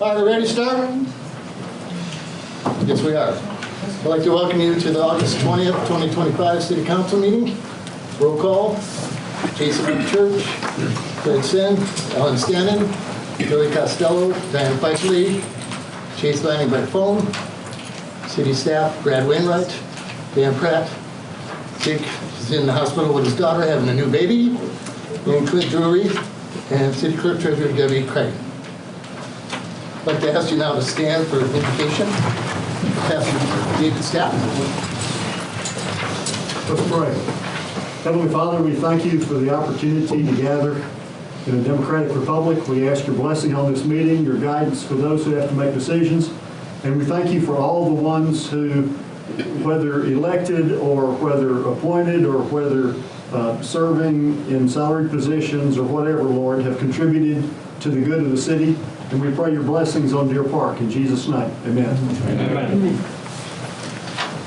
Are we ready to start? Yes, we are. I'd like to welcome you to the August 20th, 2025 City Council meeting. Roll call. Jason Church, Fred Sin, Ellen Stannon, Joey Costello, Diane Feisley, Chase Lanning by phone, city staff, Brad Wainwright, Dan Pratt, Jake is in the hospital with his daughter having a new baby, and Clint Drury, and City Clerk Treasurer Debbie Craig. I'd like to ask you now to stand for invocation. Pastor David Stapp. Let's pray. Heavenly Father, we thank you for the opportunity to gather in a democratic republic. We ask your blessing on this meeting, your guidance for those who have to make decisions. And we thank you for all the ones who, whether elected or whether appointed or whether serving in salaried positions or whatever, Lord, have contributed to the good of the city. And we pray your blessings on Deer Park. In Jesus' name, amen. Amen.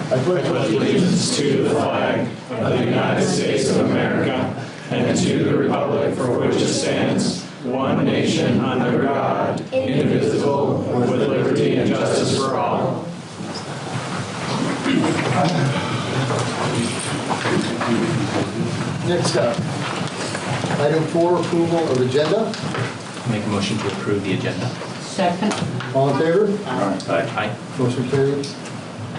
I pledge allegiance to the flag of the United States of America and to the republic for which it stands, one nation under God, indivisible, with liberty and justice for all. Next up, item 4, approval of agenda. Make a motion to approve the agenda. Second. All in favor? Aye. Motion carries.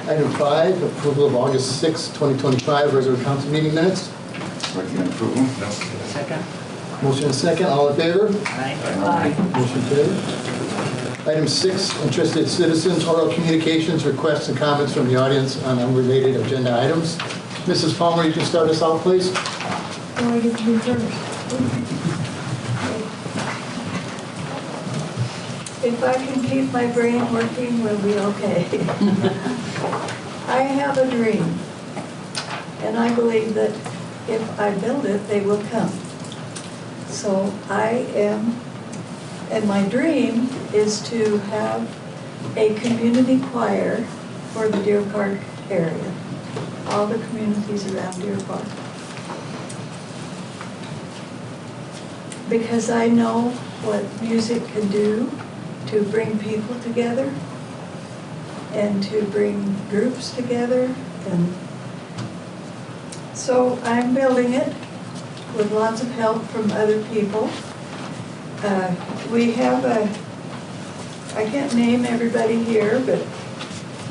Item 5, approval of August 6, 2025 regular council meeting minutes. Recommend approval. Second. Motion and second. All in favor? Aye. Motion carries. Item 6, interested citizens, oral communications, requests, and comments from the audience on unrelated agenda items. Mrs. Palmer, you can start us out, please. Oh, I get to be first. If I can keep my brain working, we'll be okay. I have a dream, and I believe that if I build it, they will come. So and my dream is to have a community choir for the Deer Park area, all the communities around Deer Park. Because I know what music can do to bring people together and to bring groups together. And so I'm building it with lots of help from other people. We have I can't name everybody here, but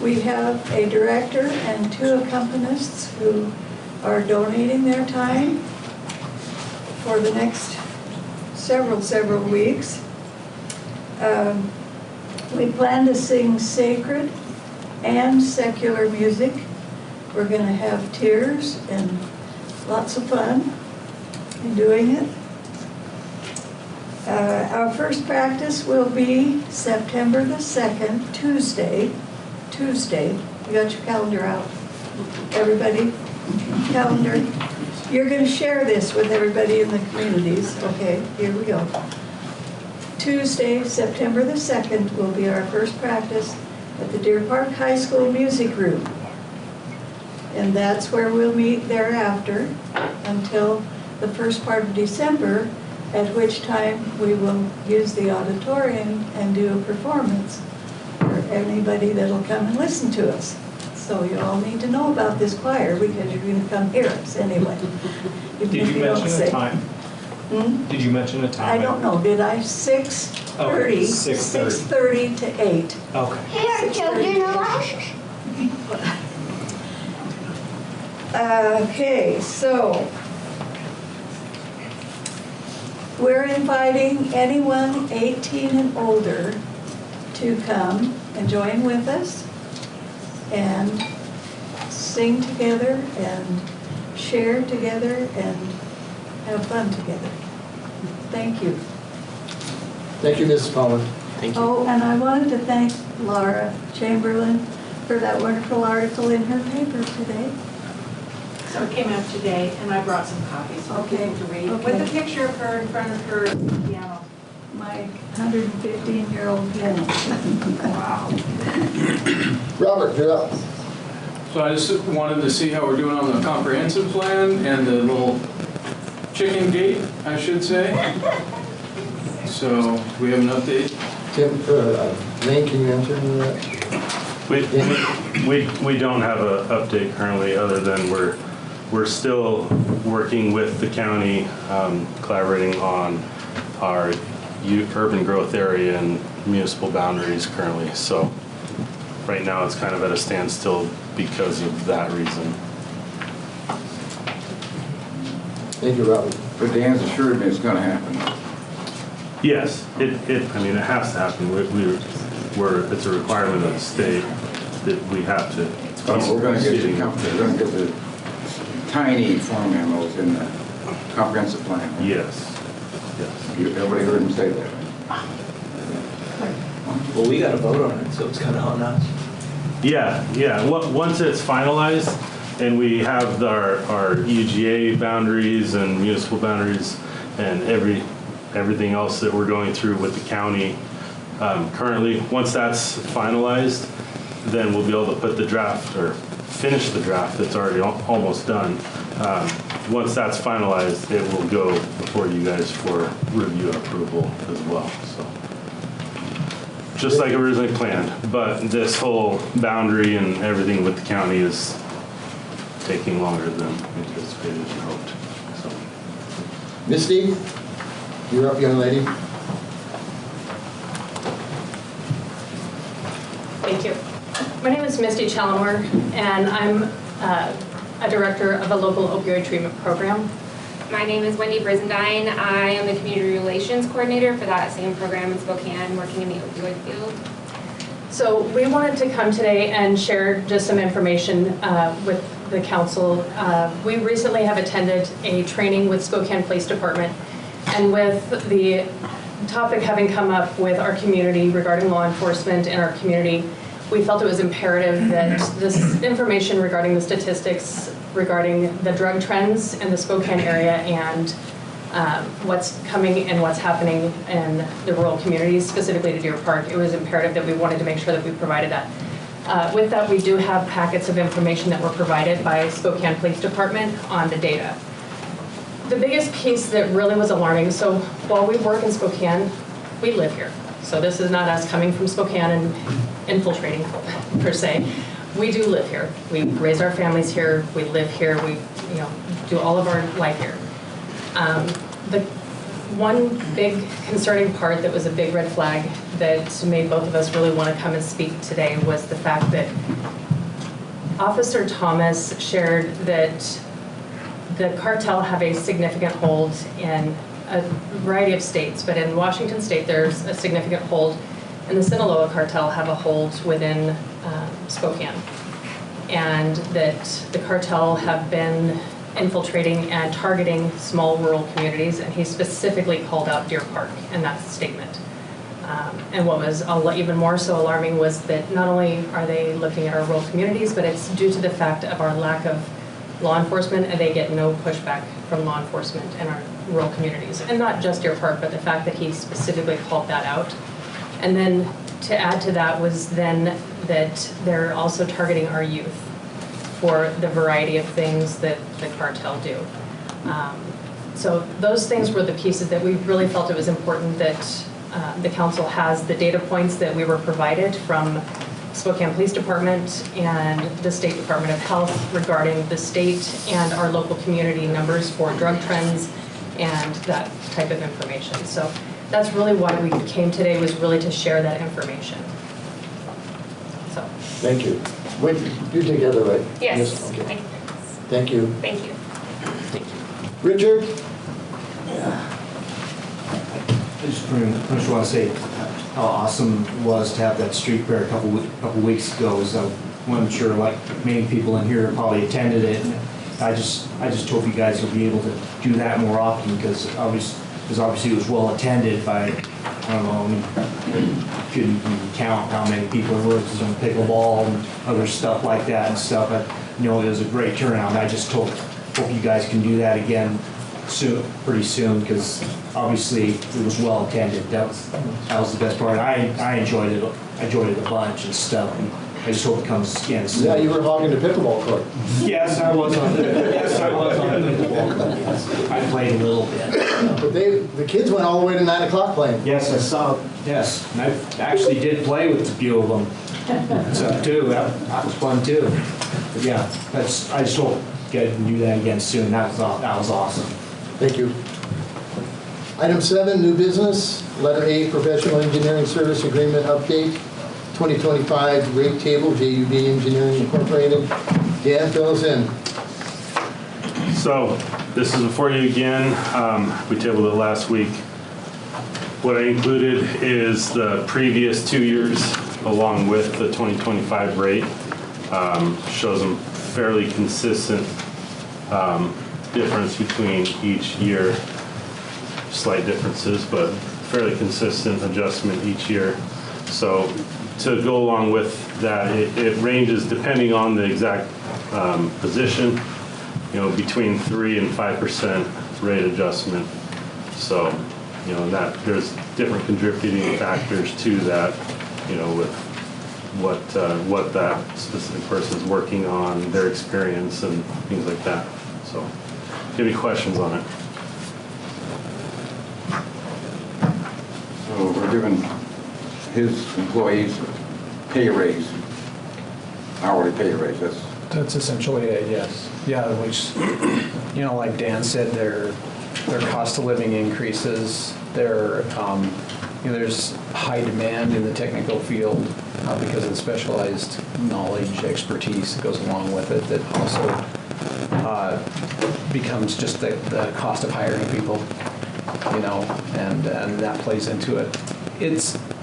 we have a director and 2 accompanists who are donating their time for the next several weeks. We plan to sing sacred and secular music. We're going to have tears and lots of fun in doing it. Our first practice will be September the 2nd, Tuesday. You got your calendar out. Everybody, calendar. You're going to share this with everybody in the communities. Okay, here we go. Tuesday, September the 2nd, will be our first practice at the Deer Park High School Music Room. And that's where we'll meet thereafter until the first part of December, at which time we will use the auditorium and do a performance for anybody that'll come and listen to us. So you all need to know about this choir because you're going to come hear us anyway. Did you mention a time? Did you mention a time? I don't know. Did I? 6:30. 6:30 to 8. Okay. Here, children, relax. Okay, so we're inviting anyone 18 and older to come and join with us and sing together and share together and have fun together. Thank you. Thank you, Mrs. Palmer. Thank you. Oh, and I wanted to thank Laura Chamberlain for that wonderful article in her paper today. So it came out today, and I brought some copies for Okay. people to read. Okay. With a picture of her in front of her piano. My 115-year-old piano. Wow. Robert, you're up. So I just wanted to see how we're doing on the comprehensive plan and the little chicken gate, I should say. So we have an update Tim, Lane, can you answer any of that? We don't have an update currently, other than we're still working with the county, collaborating on our urban growth area and municipal boundaries currently. So right now it's kind of at a standstill because of that reason. Thank you, Robert. But Dan's assured me it's gonna happen. Yes, I mean, it has to happen. It's a requirement of the state that we have to. We're gonna get the tiny form memos in the comprehensive plan. Yes, yes. Everybody heard him say that. Well, we got to vote on it, so it's kind of on us. Yeah. Once it's finalized and we have our UGA boundaries and municipal boundaries and everything else that we're going through with the county currently, once that's finalized, then we'll be able to put the draft or finish the draft that's already almost done. Once that's finalized, it will go before you guys for review and approval as well. So, just like originally planned, but this whole boundary and everything with the county is taking longer than anticipated and hoped. So. Misty, you're up, young lady. Thank you. My name is Misty Challenor, and I'm a director of a local opioid treatment program. My name is Wendy Brizendine. I am the community relations coordinator for that same program in Spokane, working in the opioid field. So we wanted to come today and share just some information with the council. We recently have attended a training with Spokane Police Department, and with the topic having come up with our community regarding law enforcement in our community, we felt it was imperative that this information regarding the statistics regarding the drug trends in the Spokane area and what's coming and what's happening in the rural communities, specifically to Deer Park, it was imperative that we wanted to make sure that we provided that. With that, we do have packets of information that were provided by Spokane Police Department on the data. The biggest piece that really was alarming, so while we work in Spokane, we live here. So this is not us coming from Spokane and infiltrating per se. We do live here. We raise our families here. We live here. We, do all of our life here. The one big concerning part that was a big red flag that made both of us really want to come and speak today was the fact that Officer Thomas shared that the cartel have a significant hold in a variety of states, but in Washington State there's a significant hold, and the Sinaloa cartel have a hold within Spokane, and that the cartel have been infiltrating and targeting small rural communities, and he specifically called out Deer Park in that statement. And what was even more so alarming was that not only are they looking at our rural communities, but it's due to the fact of our lack of law enforcement, and they get no pushback from law enforcement in our rural communities. And not just Deer Park, but the fact that he specifically called that out. And then to add to that was then that they're also targeting our youth for the variety of things that the cartel do. So those things were the pieces that we really felt it was important that the council has the data points that we were provided from Spokane Police Department and the State Department of Health regarding the state and our local community numbers for drug trends and that type of information. So that's really why we came today, was really to share that information. So. Thank you. Wait, you together, right? Yes. Okay. Thank you. Thank you. Richard? I just pretty much want to say how awesome it was to have that street fair a couple weeks ago. I wasn't sure, like many people in here probably attended it. I just hope you guys will be able to do that more often, because obviously it was well attended by, I don't know, I mean, couldn't even count how many people were on pickleball and other stuff like that and stuff. But it was a great turnout. And I just hope you guys can do that again pretty soon, because obviously it was well attended. That was the best part. I enjoyed it. I enjoyed it a bunch and stuff. And I just hope it comes again soon. Yeah, you were hogging the pickleball court. Yes, I was on the pickleball court, yes. I played a little bit. But the kids went all the way to 9 o'clock playing. Yes, I saw, yes, and I actually did play with a few of them. So too, that was fun too. But yeah, I just hope get to do that again soon. That was awesome. Thank you. Item 7, new business. Letter A, professional engineering service agreement update. 2025 rate table, JUB Engineering Incorporated. Dan, fill us in. So this is before you again. We tabled it last week. What I included is the previous 2 years along with the 2025 rate. Shows them fairly consistent difference between each year. Slight differences, but fairly consistent adjustment each year. So to go along with that, it ranges depending on the exact position, between 3 and 5% rate adjustment. So, that there's different contributing factors to that, with what that specific person's working on, their experience and things like that. So, do you have any questions on it? So we're giving his employees pay raise, hourly pay raise. That's essentially it, yes. Yeah, which, like Dan said, their cost of living increases. There's high demand in the technical field because of the specialized knowledge, expertise that goes along with it. That also becomes just the cost of hiring people. And that plays into it.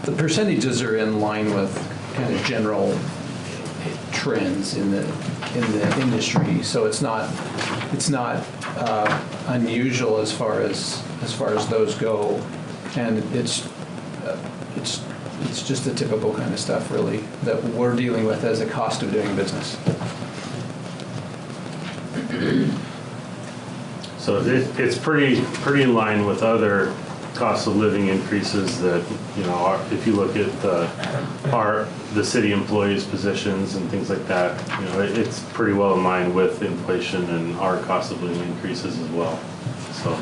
The percentages are in line with kind of general trends in the industry, so it's not unusual as far as those go, and it's just the typical kind of stuff really that we're dealing with as a cost of doing business. So it's pretty in line with other cost of living increases that, if you look at the city employees' positions and things like that, it's pretty well in line with inflation and our cost of living increases as well. So.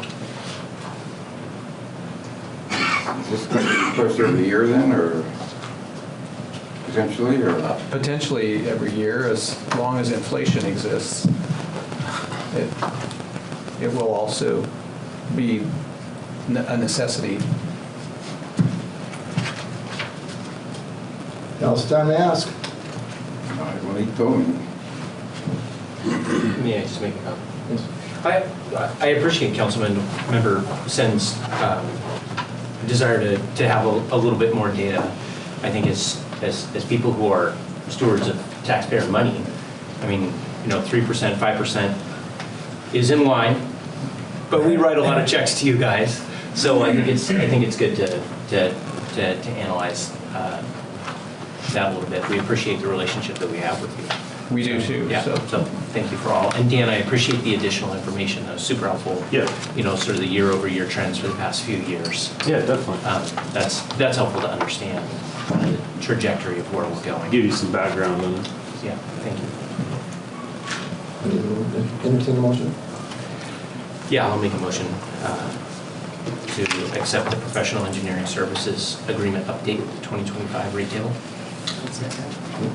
Is this going to be pushed every year then, or potentially, or? Potentially every year, as long as inflation exists. It will also be a necessity. Now it's time to ask. Well, he told me. May I just make a comment? I appreciate Councilmember Sen's desire to have a little bit more data. I think as people who are stewards of taxpayer money, 3%, 5% is in line. But we write a lot of checks to you guys, so I think it's good to analyze that a little bit. We appreciate the relationship that we have with you. We do too. Yeah. So thank you for all. And Dan, I appreciate the additional information. That was super helpful. Yeah. Sort of the year-over-year trends for the past few years. Yeah, definitely. That's helpful to understand the trajectory of where we're going. Give you some background on it. Yeah. Thank you. Entertain a motion. Yeah, I'll make a motion to accept the professional engineering services agreement update with the 2025 rate table.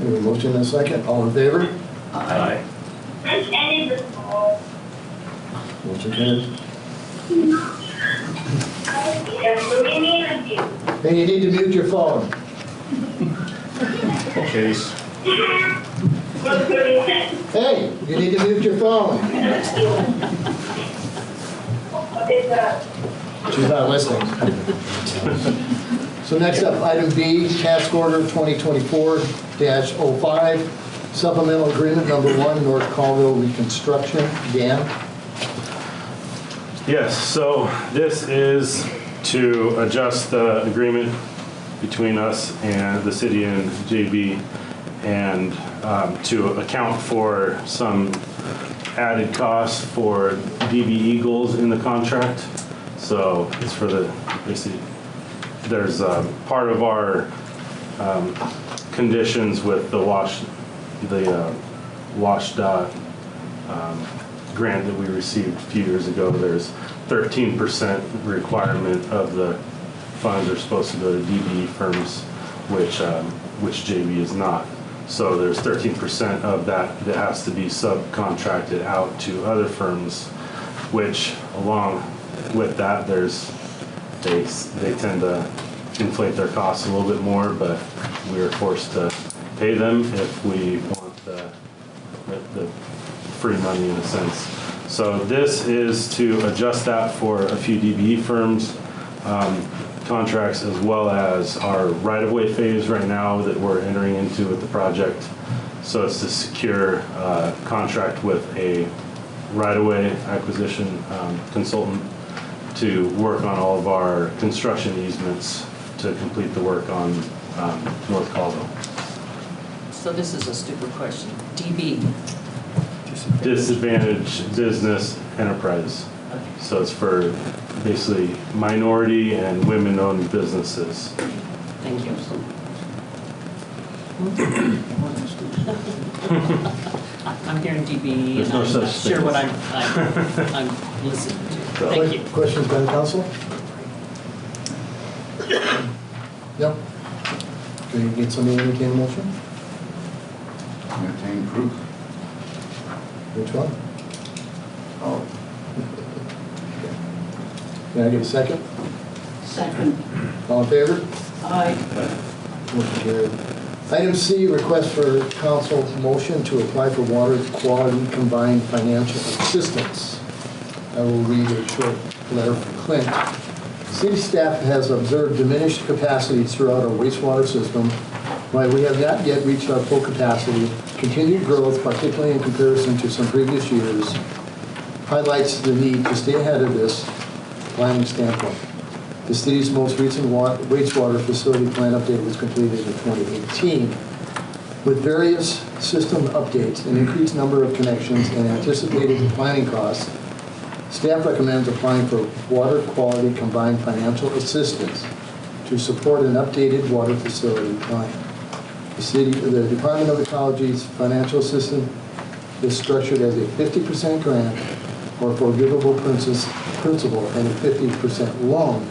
We have a motion and a second. All in favor? Aye. Motion carries. Hey, you need to mute your phone. Okay. Hey, you need to mute your phone. She's not listening. So next up, item B, task order 2024-05, supplemental agreement number 1, North Colville reconstruction. Dan? Yes, so this is to adjust the agreement between us and the city and JB, and to account for some added costs for DB Eagles in the contract. So it's for basically, there's part of our conditions with the WashDOT grant that we received a few years ago. There's 13% requirement of the funds are supposed to go to DBE firms, which JV is not. So there's 13% of that that has to be subcontracted out to other firms, which along with that, they tend to inflate their costs a little bit more, but we are forced to pay them if we want the free money in a sense. So this is to adjust that for a few DBE firms, contracts, as well as our right-of-way phase right now that we're entering into with the project. So it's to secure a contract with a right-of-way acquisition consultant to work on all of our construction easements to complete the work on North Colville. So this is a stupid question. DB. Disadvantaged business enterprise. So it's for basically minority and women-owned businesses. Thank you. I'm hearing DB, There's and no I'm such not sure thing. what I'm listening to. Thank you. Questions by the council? Yep. Can you get somebody to entertain a motion? Entertain proof. Which one? Oh. Can I get a second? Second. All in favor? Aye. Motion carried. Item C, request for council motion to apply for water quality combined financial assistance. I will read a short letter from Clint. City staff has observed diminished capacity throughout our wastewater system. While we have not yet reached our full capacity, continued growth, particularly in comparison to some previous years, highlights the need to stay ahead of this planning standpoint. The city's most recent wastewater facility plan update was completed in 2018. With various system updates, an increased number of connections, and anticipated planning costs, staff recommends applying for water quality combined financial assistance to support an updated water facility plan. The Department of Ecology's financial assistance is structured as a 50% grant or forgivable principal and a 50% loan.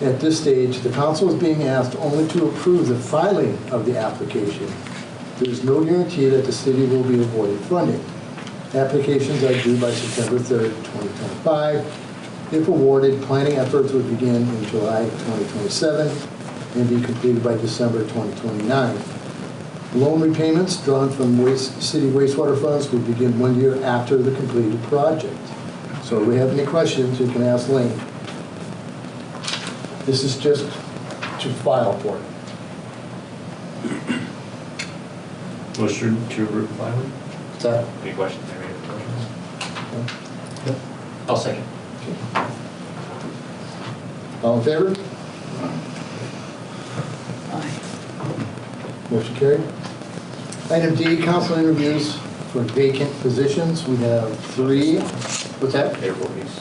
At this stage, the council is being asked only to approve the filing of the application. There is no guarantee that the city will be awarded funding. Applications are due by September 3rd, 2025. If awarded, planning efforts would begin in July 2027 and be completed by December 2029. Loan repayments drawn from city wastewater funds would begin 1 year after the completed project. So if we have any questions, you can ask Lane. This is just to file for it. Motion to approve filing? Sorry. Any questions? I'll second. All in favor? Motion carried. Item D, council interviews for vacant positions. We have 3. What's that? Airport lease.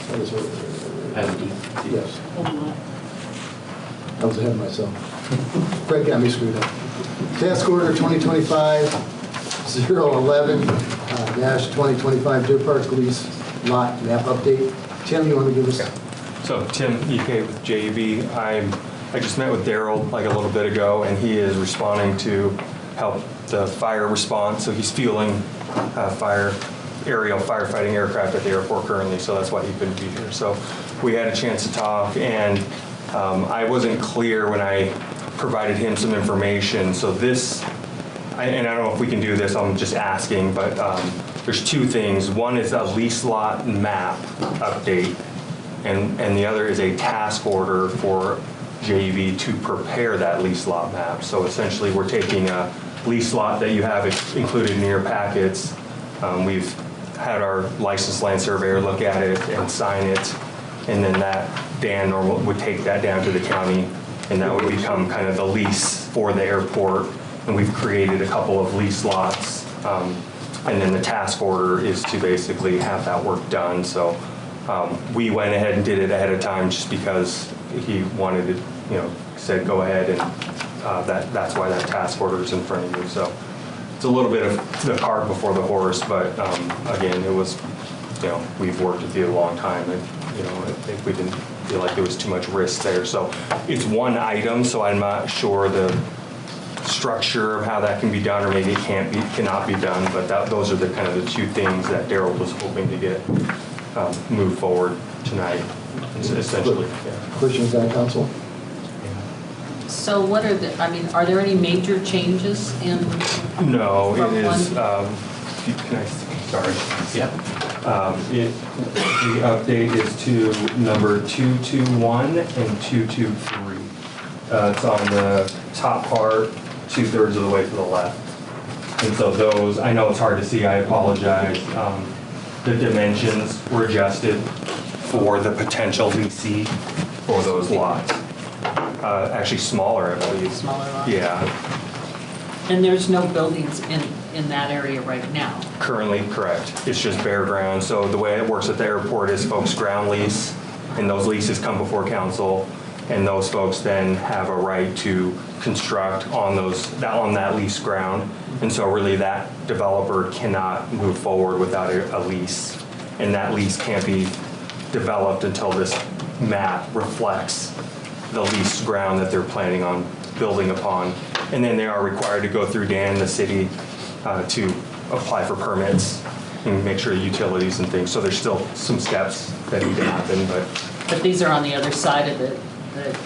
What is it? Item D. Yes. I was ahead of myself. Fred got me screwed up. Task order 2025-011-2025 Deer Park lease lot map update. Tim, you want to give us? So Tim EK with JEB. I just met with Daryl like a little bit ago, and he is responding to help the fire response. So he's fueling aerial firefighting aircraft at the airport currently, so that's why he couldn't be here. So we had a chance to talk, and I wasn't clear when I provided him some information. So this, and I don't know if we can do this, I'm just asking, but there's 2 things. One is a lease lot map update, and the other is a task order for JV to prepare that lease lot map. So essentially we're taking a lease lot that you have included in your packets. We've had our licensed land surveyor look at it and sign it, and then Dan would take that down to the county, and that would become kind of the lease for the airport. And we've created a couple of lease lots, and then the task order is to basically have that work done. So We went ahead and did it ahead of time just because he wanted to, said go ahead, and that's why that task order is in front of you. So it's a little bit of the cart before the horse, but again, it was, we've worked with you a long time, and I think we didn't feel like there was too much risk there. So it's one item, so I'm not sure the structure of how that can be done, or maybe it cannot be done, but those are the kind of the two things that Daryl was hoping to get moved forward tonight, essentially. Yeah. Questions on council? So what are are there any major changes in? No, it is, sorry. Yeah. The update is to number 221 and 223. It's on the top part, 2/3 of the way to the left. And so those, I know it's hard to see, I apologize. The dimensions were adjusted for the potential leasing for those lots. Actually smaller, I believe. Smaller lots? Yeah. And there's no buildings in that area right now? Currently, correct. It's just bare ground. So the way it works at the airport is folks ground lease, and those leases come before council, and those folks then have a right to construct on that leased ground. And so really that developer cannot move forward without a lease. And that lease can't be developed until this map reflects the leased ground that they're planning on building upon. And then they are required to go through Dan, the city, to apply for permits and make sure utilities and things. So there's still some steps that need to happen, But these are on the other side of the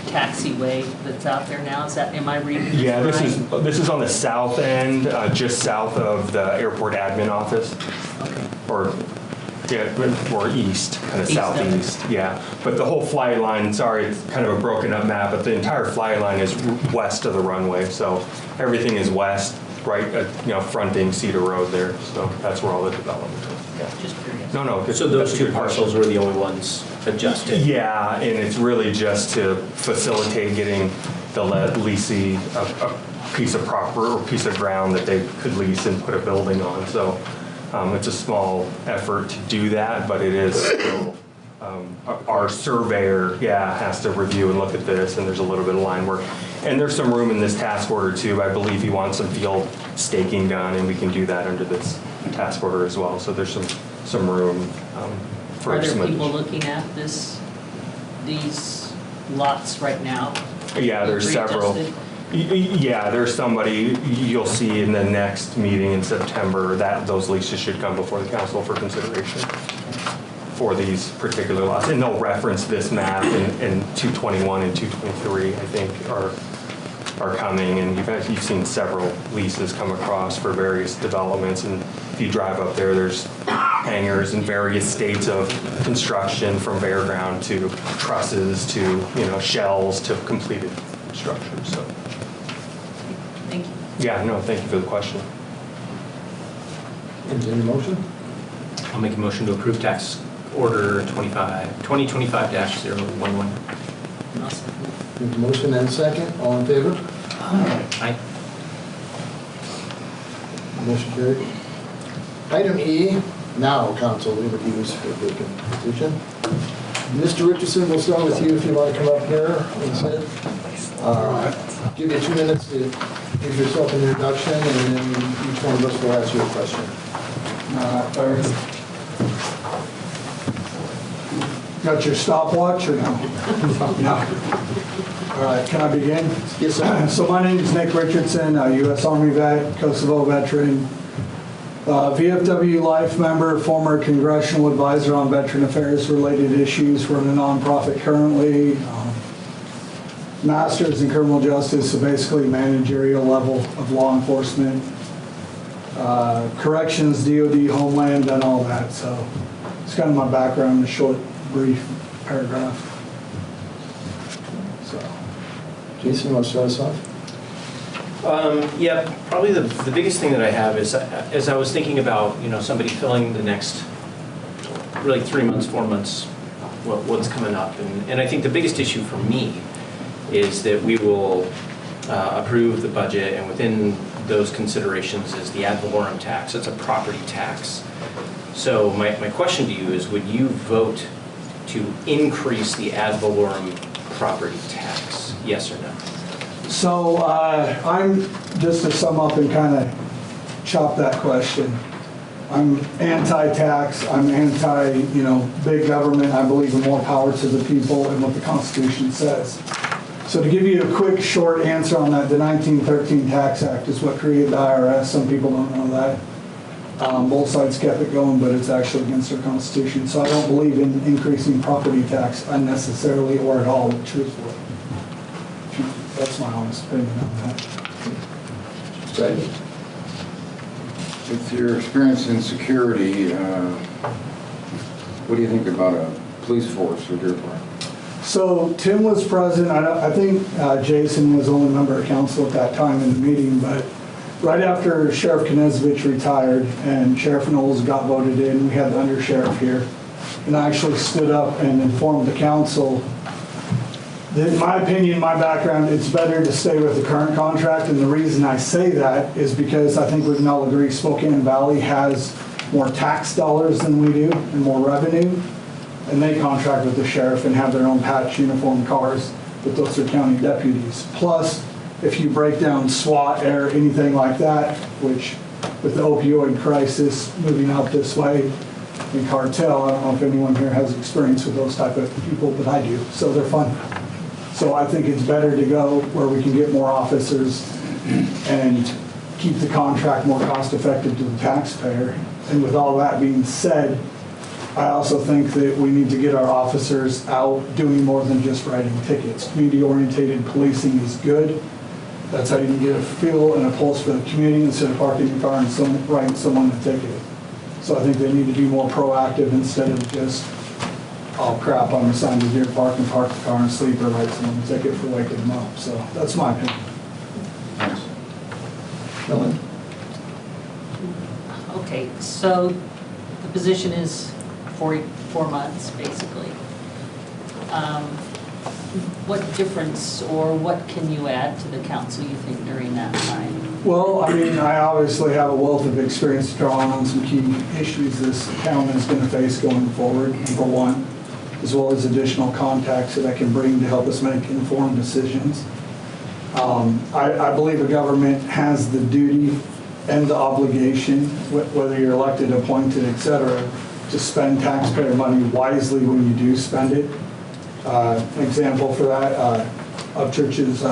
taxiway that's out there now. Am I reading this yeah, right? this is on the south end, just south of the airport admin office. Okay. Or east, kind of East southeast, yeah. But the whole flight line, sorry, it's kind of a broken up map, but the entire flight line is west of the runway. So everything is west, right, fronting Cedar Road there. So that's where all the development is. Yeah. Just curious. No. So those two parcels were the only ones adjusted? Yeah, and it's really just to facilitate getting the leasee a piece of property or piece of ground that they could lease and put a building on. So it's a small effort to do that, but it is still, our surveyor, has to review and look at this, and there's a little bit of line work. And there's some room in this task order too. I believe he wants some field staking done, and we can do that under this task order as well. So there's some room for Are there some people looking at these lots right now? Yeah, there's several. Yeah, there's somebody you'll see in the next meeting in September that those leases should come before the council for consideration for these particular lots. And they'll reference this map in 221 and 223, I think, are coming. And you've seen several leases come across for various developments. And if you drive up there, there's hangars in various states of construction, from bare ground to trusses to shells to completed structures. So. Thank you. Yeah, no, thank you for the question. Is there any motion? I'll make a motion to approve tax order 2025-011. There's a motion and a second. All in favor? Aye. Motion carried. Item E, now council interviews for vacant position. Mr. Richardson, we'll start with you if you want to come up here instead. Give you 2 minutes to give yourself an introduction, and then each one of us will ask you a question. Got your stopwatch or no? No. All right, can I begin? Yes, sir. So my name is Nick Richardson, a U.S. Army vet, Kosovo veteran, VFW Life member, former congressional advisor on veteran affairs related issues. We're in a nonprofit currently. Masters in criminal justice, so basically managerial level of law enforcement. Corrections, DOD, Homeland, done all that. So it's kind of my background in a short, brief paragraph. So, Jason, you want to start us off? Yeah, probably the biggest thing that I have is, as I was thinking about, somebody filling the next, really 3 months, 4 months, what's coming up. And I think the biggest issue for me is that we will approve the budget, and within those considerations is the ad valorem tax. It's a property tax. So my question to you is, would you vote to increase the ad valorem property tax? Yes or no? So I'm, just to sum up and kind of chop that question, I'm anti-tax, I'm anti, big government. I believe in more power to the people and what the Constitution says. So to give you a quick, short answer on that, the 1913 Tax Act is what created the IRS. Some people don't know that. Both sides kept it going, but it's actually against our Constitution. So I don't believe in increasing property tax unnecessarily or at all, truthfully. That's my honest opinion on that. Right. With your experience in security, what do you think about a police force for Deer Park? So Tim was present. I think Jason was the only member of council at that time in the meeting, but right after Sheriff Knezovich retired and Sheriff Knowles got voted in, we had the undersheriff here. And I actually stood up and informed the council that, in my opinion, my background, it's better to stay with the current contract. And the reason I say that is because I think we can all agree Spokane Valley has more tax dollars than we do and more revenue. And they contract with the sheriff and have their own patch uniform cars, but those are county deputies. Plus, if you break down SWAT, air, anything like that, which with the opioid crisis moving out this way, and cartel, I don't know if anyone here has experience with those type of people, but I do, so they're fun. So I think it's better to go where we can get more officers and keep the contract more cost effective to the taxpayer. And with all that being said, I also think that we need to get our officers out doing more than just writing tickets. Community-oriented policing is good. That's how you can get a feel and a pulse for the community instead of parking your car and writing someone a ticket. So I think they need to be more proactive instead of just, oh crap, I'm assigned to Deer Park and park the car and sleep or write someone a ticket for waking them up. So that's my opinion. Thanks. Ellen? Okay, so the position is 4 months, basically. What difference or what can you add to the council, you think, during that time? Well, I mean, I obviously have a wealth of experience to draw on some key issues this town is going to face going forward, number one, as well as additional contacts that I can bring to help us make informed decisions. I believe a government has the duty and the obligation, whether you're elected, appointed, et cetera, to spend taxpayer money wisely when you do spend it. An example for that, Upchurch's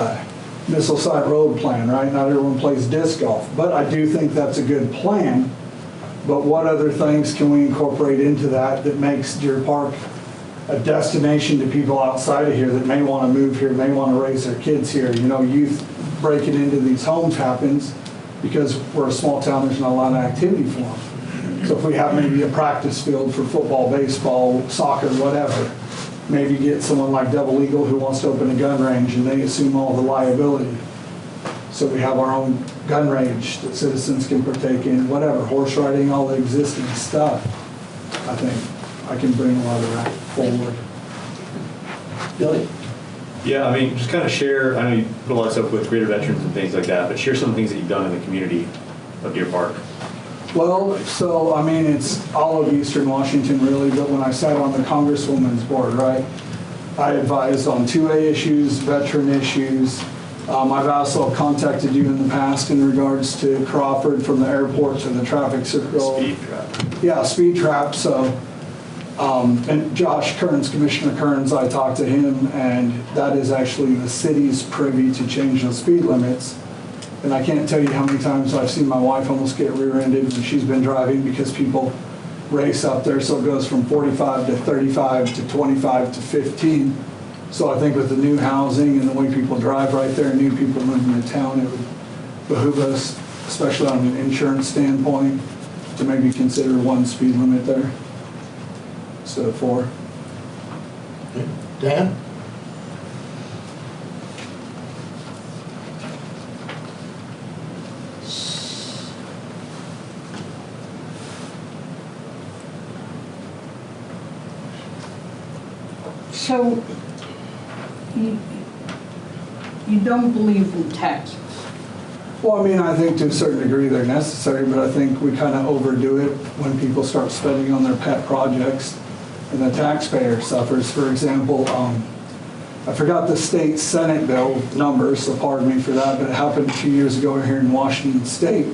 Missile Site Road plan, right? Not everyone plays disc golf, but I do think that's a good plan. But what other things can we incorporate into that that makes Deer Park a destination to people outside of here that may want to move here, may want to raise their kids here? You know, youth breaking into these homes happens because we're a small town, there's not a lot of activity for them. So if we have maybe a practice field for football, baseball, soccer, whatever, maybe get someone like Double Eagle who wants to open a gun range and they assume all the liability. So we have our own gun range that citizens can partake in, whatever, horse riding, all the existing stuff. I think I can bring a lot of that forward. Billy? Yeah, I mean, just kind of share, I know you put a lot of stuff with Greater Veterans and things like that, but share some of the things that you've done in the community of Deer Park. Well, so, I mean, it's all of Eastern Washington, really, but when I sat on the Congresswoman's board, right, I advised on 2A issues, veteran issues. I've also contacted you in the past in regards to Crawford from the airport to the traffic circle. Speed trap. Yeah, speed trap, so, and Josh Kearns, Commissioner Kearns, I talked to him, and that is actually the city's privy to change the speed limits. And I can't tell you how many times I've seen my wife almost get rear-ended when she's been driving because people race up there. So it goes from 45 to 35 to 25 to 15. So I think with the new housing and the way people drive right there, new people moving to town, it would behoove us, especially on an insurance standpoint, to maybe consider 1 speed limit there instead of 4. Dan? So, you don't believe in taxes? Well, I mean, I think to a certain degree they're necessary, but I think we kind of overdo it when people start spending on their pet projects. and the taxpayer suffers. For example, I forgot the state Senate bill numbers, so pardon me for that, but it happened a few years ago here in Washington State,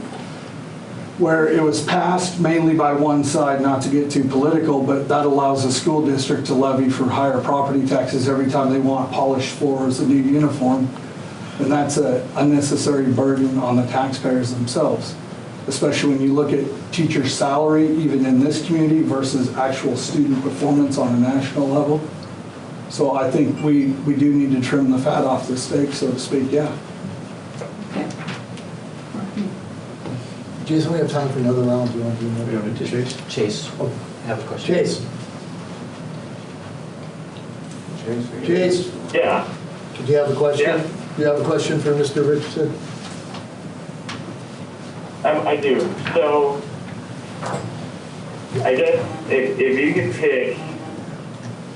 where it was passed mainly by one side, not to get too political, but that allows a school district to levy for higher property taxes every time they want polished floors, a new uniform. And that's an unnecessary burden on the taxpayers themselves, especially when you look at teacher salary, even in this community, versus actual student performance on a national level. So I think we do need to trim the fat off the steak, so to speak, yeah. Jason, we have time for another round. Do you want to do another? We don't need to Chase? Chase, Oh, I have a question. Chase. Chase, Yeah. did you have a question? Yeah. You have a question for Mr. Richardson? I do. So, I guess if you could pick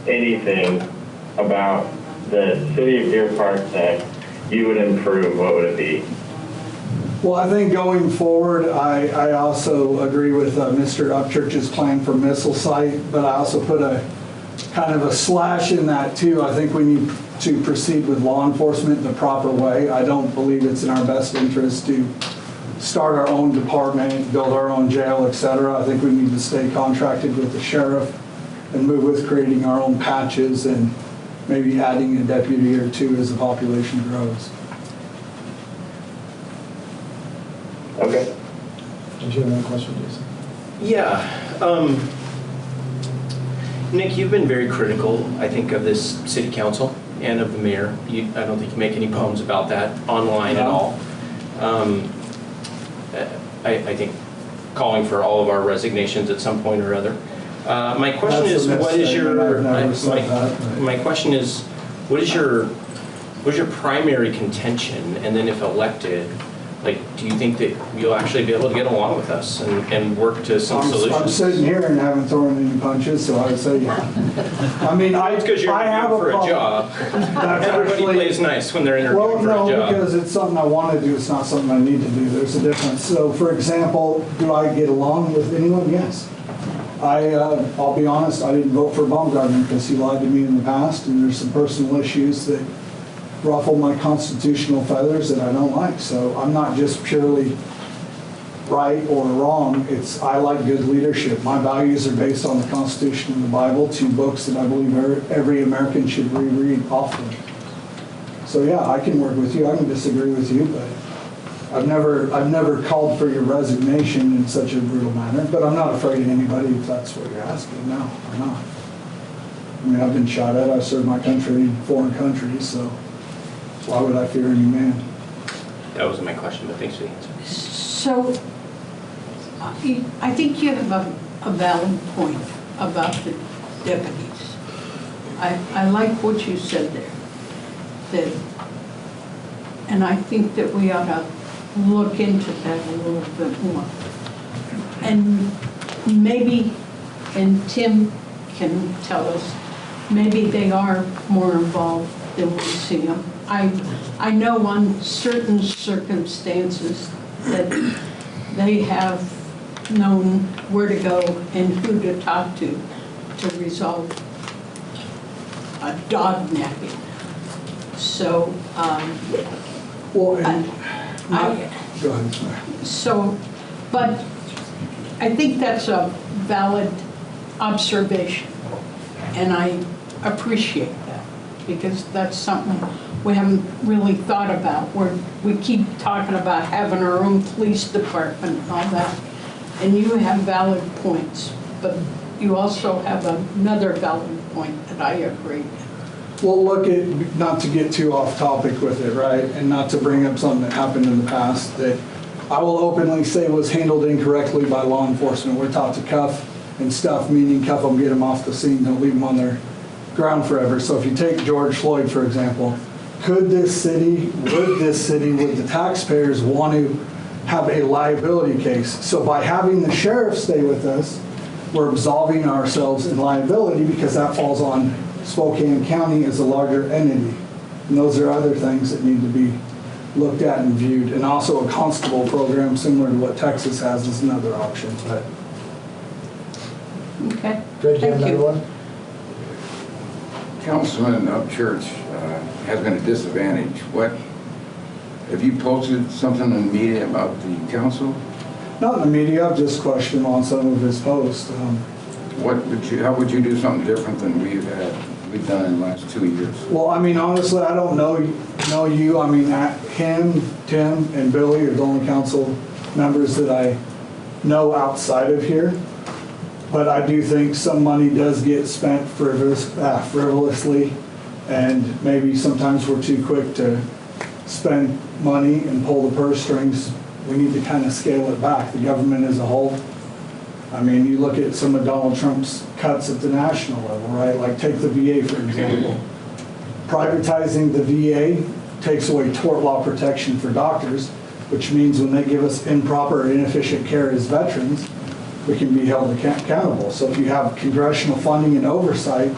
anything about the city of Deer Park that you would improve, what would it be? Well, I think going forward, I also agree with Mr. Upchurch's plan for missile site, but I also put a kind of a slash in that too. I think we need to proceed with law enforcement the proper way. I don't believe it's in our best interest to start our own department, build our own jail, etc. I think we need to stay contracted with the sheriff and move with creating our own patches and maybe adding a deputy or two as the population grows. Okay. Did you have another question, Jason? Yeah. Nick, you've been very critical, I think, of this city council and of the mayor. I don't think you make any poems about that online at all. I think calling for all of our resignations at some point or other. My question is, what is your my question is, what is your primary contention? And then, if elected, like, do you think that you'll actually be able to get along with us and work to some solutions? I'm sitting here and haven't thrown any punches, so I would say yeah. I mean, it's because you're interviewing for a job. Everybody plays nice when they're interviewing for a job. Well, no, because it's something I want to do. It's not something I need to do. There's a difference. So, for example, do I get along with anyone? Yes. I'll be honest, I didn't vote for Baumgartner because he lied to me in the past, and there's some personal issues that ruffle my constitutional feathers that I don't like. So I'm not just purely right or wrong. I like good leadership. My values are based on the Constitution and the Bible, two books that I believe every American should reread often. So yeah, I can work with you. I can disagree with you, but I've never called for your resignation in such a brutal manner. But I'm not afraid of anybody if that's what you're asking. No, I'm not. I mean, I've been shot at. I've served my country in foreign countries, so why would I fear any man? That wasn't my question, but thanks for the answer. So, I think you have a valid point about the deputies. I like what you said there. And I think that we ought to look into that a little bit more. And maybe, and Tim can tell us, maybe they are more involved than we see them. I know on certain circumstances that they have known where to go and who to talk to resolve a dog napping. So, go ahead. So, but I think that's a valid observation, and I appreciate that, because that's something we haven't really thought about, where we keep talking about having our own police department and all that, and you have valid points, but you also have another valid point that I agree with. Well, look at, not to get too off topic with it, right, and not to bring up something that happened in the past that I will openly say was handled incorrectly by law enforcement. We're taught to cuff and stuff, meaning cuff them, get them off the scene, don't leave them on their ground forever. So if you take George Floyd, for example, would the taxpayers want to have a liability case? So by having the sheriff stay with us, we're absolving ourselves in liability, because that falls on Spokane County as a larger entity. And those are other things that need to be looked at and viewed. And also a constable program similar to what Texas has is another option. But okay. Greg, do you have another one? Councilman Upchurch has been a disadvantage. What, have you posted something in the media about the council? Not in the media, I've just questioned on some of his posts. How would you do something different than we've done in the last 2 years? Well, I mean, honestly, I don't know you. I mean, him, Tim, and Billy are the only council members that I know outside of here. But I do think some money does get spent frivolously, and maybe sometimes we're too quick to spend money and pull the purse strings. We need to kind of scale it back, the government as a whole. I mean, you look at some of Donald Trump's cuts at the national level, right? Like take the VA, for example. Privatizing the VA takes away tort law protection for doctors, which means when they give us improper or inefficient care as veterans, we can be held accountable. So if you have congressional funding and oversight,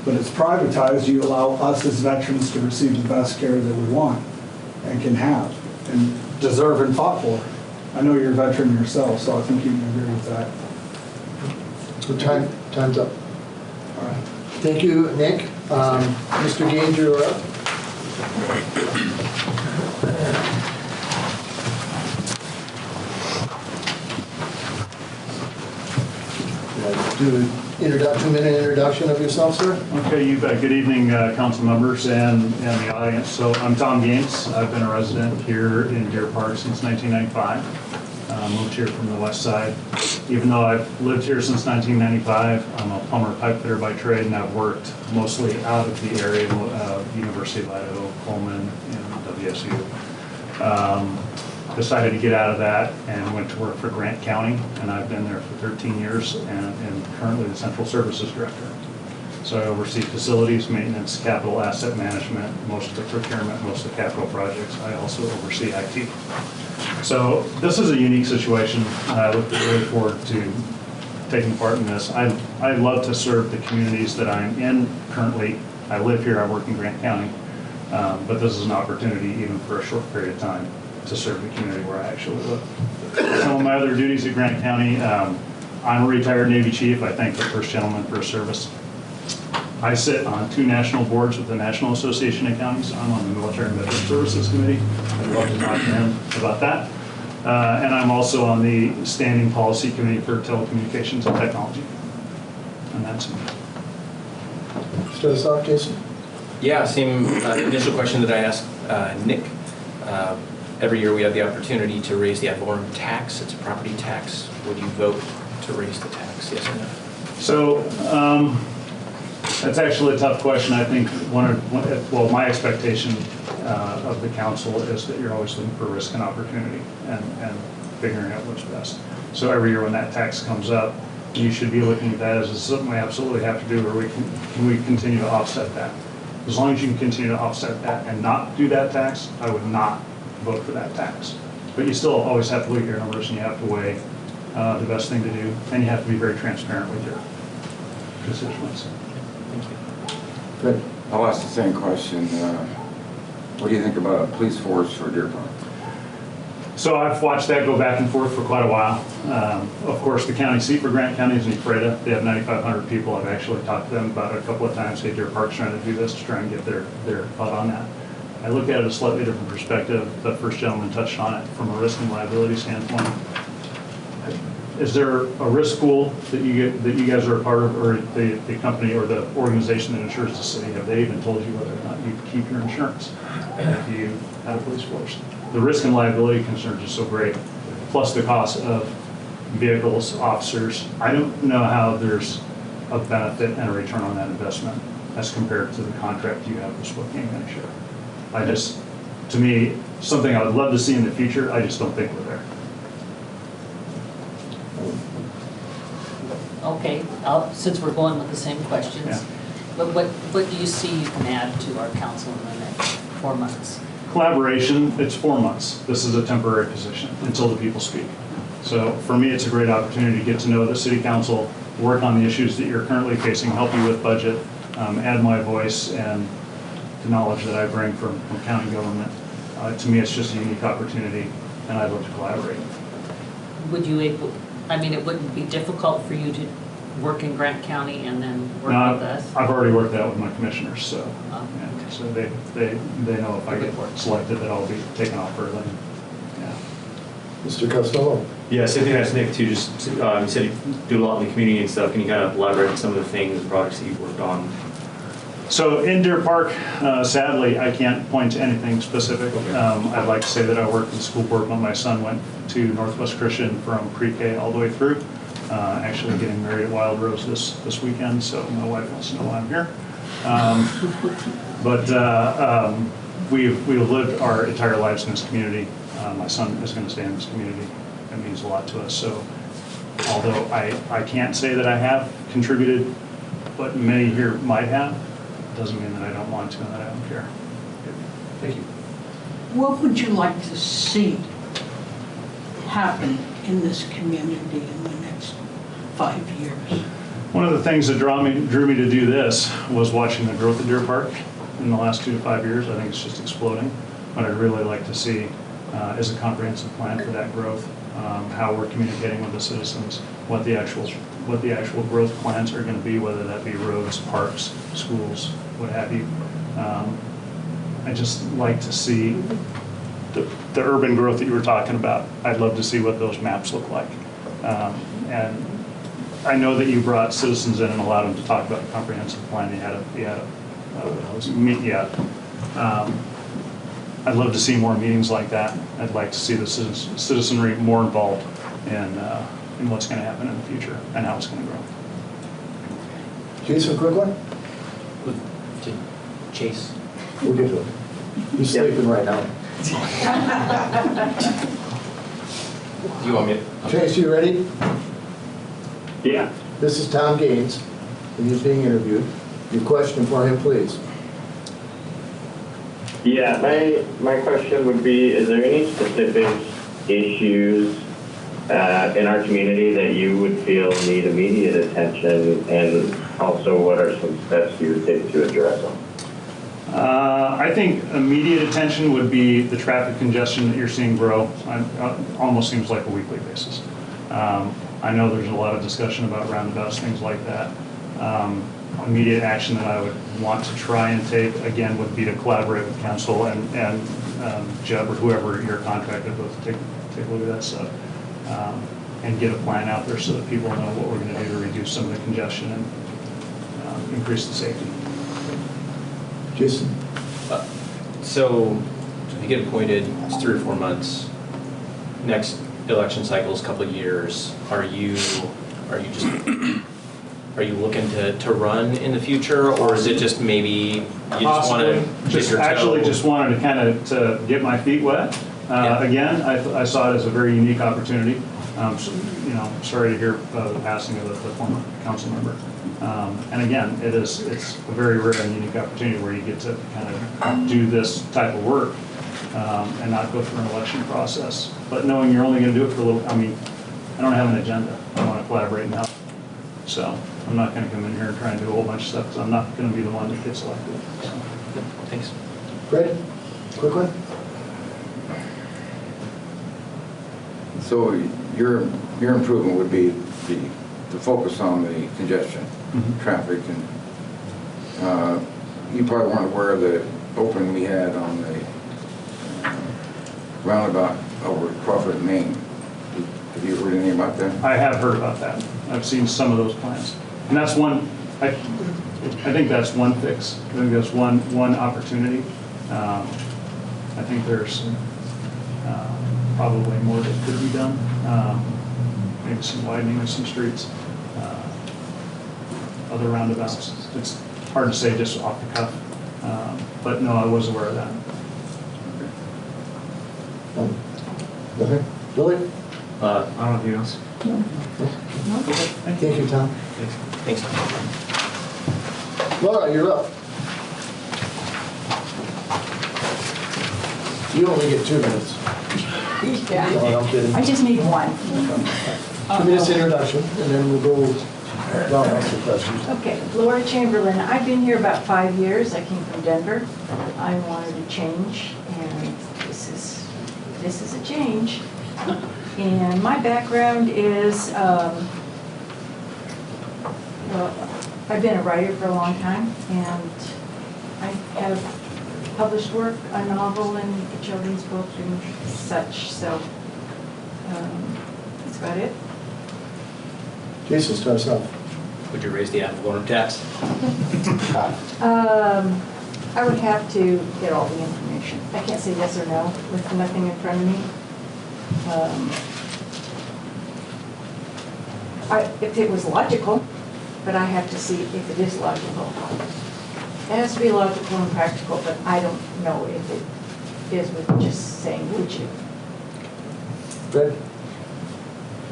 but it's privatized, you allow us as veterans to receive the best care that we want and can have and deserve and fought for. I know you're a veteran yourself, so I think you can agree with that. Time's up. All right. Thank you, Nick. Mr. Gaines, you're up. Do an 2-minute introduction of yourself, sir. Okay, you bet. Good evening, council members and the audience. So I'm Tom Gaines. I've been a resident here in Deer Park since 1995. Moved here from the west side. Even though I've lived here since 1995, I'm a plumber pipe fitter by trade, and I've worked mostly out of the area, University of Idaho, Coleman, and WSU. Decided to get out of that and went to work for Grant County, and I've been there for 13 years and currently the Central Services Director. So I oversee facilities, maintenance, capital asset management, most of the procurement, most of the capital projects. I also oversee IT. So this is a unique situation. I look really forward to taking part in this. I love to serve the communities that I'm in currently. I live here, I work in Grant County, but this is an opportunity even for a short period of time to serve the community where I actually live. Some of my other duties at Grant County, I'm a retired Navy chief. I thank the first gentleman for his service. I sit on 2 national boards with the National Association of Counties. I'm on the Military and Veteran Services Committee. I'd love to talk to him about that. And I'm also on the Standing Policy Committee for Telecommunications and Technology. And that's it. Start us off, Jason. Yeah, same initial question that I asked Nick. Every year we have the opportunity to raise the ad valorem tax. It's a property tax. Would you vote to raise the tax, yes or no? So that's actually a tough question. I think my expectation of the council is that you're always looking for risk and opportunity and figuring out what's best. So every year when that tax comes up, you should be looking at that as something we absolutely have to do, or can we continue to offset that? As long as you can continue to offset that and not do that tax, I would not vote for that tax. But you still always have to look at your numbers and you have to weigh the best thing to do, and you have to be very transparent with your constituents. Thank you. Good. I'll ask the same question. What do you think about a police force for Deer Park? So I've watched that go back and forth for quite a while. Of course, the county seat for Grant County is in Ephrata. They have 9,500 people. I've actually talked to them about it a couple of times. Hey, Deer Park's trying to do this to try and get their thought on that. I look at it a slightly different perspective. The first gentleman touched on it from a risk and liability standpoint. Is there a risk pool that you guys are a part of, or the company or the organization that insures the city? Have they even told you whether or not you keep your insurance if you have a police force? The risk and liability concerns are so great, plus the cost of vehicles, officers. I don't know how there's a benefit and a return on that investment as compared to the contract you have with Spokane County Sheriff. To me, something I would love to see in the future, I just don't think we're there. Okay, since we're going with the same questions, Yeah. but what do you see you can add to our council in the next 4 months? Collaboration, it's 4 months. This is a temporary position until the people speak. So for me, it's a great opportunity to get to know the city council, work on the issues that you're currently facing, help you with budget, add my voice and the knowledge that I bring from county government. To me, it's just a unique opportunity, and I'd love to collaborate. Would you it wouldn't be difficult for you to work in Grant County and then work No, with us? I've already worked that with my commissioners, so, Oh, yeah, so they know if I get selected that I'll be taken off early. Yeah. Mr. Costello? Yeah, same thing I asked Nick too, just, you said you do a lot in the community and stuff. Can you kind of elaborate on some of the things, the projects that you've worked on? So in Deer Park, sadly, I can't point to anything specific. I'd like to say that I worked in the school board when my son went to Northwest Christian from pre-K all the way through. Actually getting married at Wild Rose this weekend, so my wife wants to know why I'm here. We've lived our entire lives in this community. My son is going to stay in this community. It means a lot to us. So although I can't say that I have contributed what many here might have, doesn't mean that I don't want to and that I don't care. Thank you. What would you like to see happen in this community in the next 5 years? One of the things that drew me to do this was watching the growth of Deer Park in the last 2 to 5 years. I think it's just exploding. What I'd really like to see is a comprehensive plan for that growth, how we're communicating with the citizens, what the actual growth plans are going to be, whether that be roads, parks, schools, what have you. I just like to see the urban growth that you were talking about. I'd love to see what those maps look like. And I know that you brought citizens in and allowed them to talk about the comprehensive plan. You had a meet. Yeah. I'd love to see more meetings like that. I'd like to see the citizenry more involved in what's going to happen in the future and how it's going to grow. Jason, quick one? Chase. We'll get to it. He's sleeping right now. You want me? Chase, you ready? Yeah. This is Tom Gaines, and he's being interviewed. Your question for him, please. Yeah, my question would be, is there any specific issues in our community that you would feel need immediate attention, and also what are some steps you would take to address them? I think immediate attention would be the traffic congestion that you're seeing grow. Almost seems like a weekly basis. I know there's a lot of discussion about roundabouts, things like that. Immediate action that I would want to try and take, again, would be to collaborate with council and Jeb or whoever you're contracted with to take a look at that stuff and get a plan out there so that people know what we're going to do to reduce some of the congestion and increase the safety. Jason? So if you get appointed, it's 3 or 4 months. Next election cycle is a couple of years. Are you looking to run in the future, or is it just maybe you just want to dip your toe? Just wanted to kind of to get my feet wet. Again, I saw it as a very unique opportunity. Sorry to hear the passing of the former council member. And again, it's a very rare and unique opportunity where you get to kind of do this type of work and not go through an election process. But knowing you're only going to do it for a little, I don't have an agenda. I want to collaborate and help. So I'm not going to come in here and try and do a whole bunch of stuff because I'm not going to be the one that gets elected. So. Thanks. Fred, quick one? So your improvement would be to focus on the congestion, traffic, and you probably weren't aware of the opening we had on the roundabout over Crawford, Maine. Have you heard anything about that? I have heard about that. I've seen some of those plans, and that's one. I think that's one fix. I think that's one opportunity. I think there's probably more that could be done. Maybe some widening of some streets, other roundabouts. It's hard to say just off the cuff, but no, I was aware of that. Okay. Billy? I don't know if you else. Thank you, Tom. Thanks. Laura, you're up. You only get 2 minutes. Yeah. No, I'm kidding. I just need one. Give me this introduction, and then we'll go down and answer questions. Okay, Laura Chamberlain. I've been here about 5 years. I came from Denver. I wanted to change, and this is a change. And my background is Well, I've been a writer for a long time, and I have published work, a novel and a children's book and such, so that's about it. Jason, start us off. Would you raise the ad valorem tax? I would have to get all the information. I can't say yes or no with nothing in front of me. If it was logical, but I have to see if it is logical. It has to be logical and practical, but I don't know if it is with just saying, would you? Fred?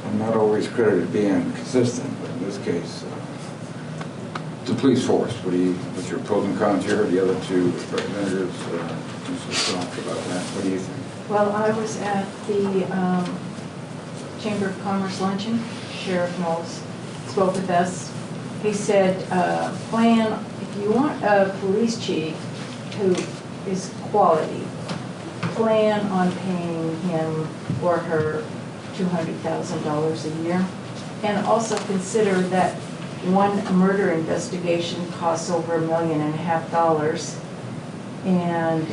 I'm not always credited being consistent, but in this case, the police force, what's your pros and cons here? The other two representatives, just talk about that. What do you think? Well, I was at the Chamber of Commerce luncheon. Sheriff Knowles spoke with us. He said, if you want a police chief who is quality, plan on paying him or her $200,000 a year. And also consider that one murder investigation costs over $1.5 million. And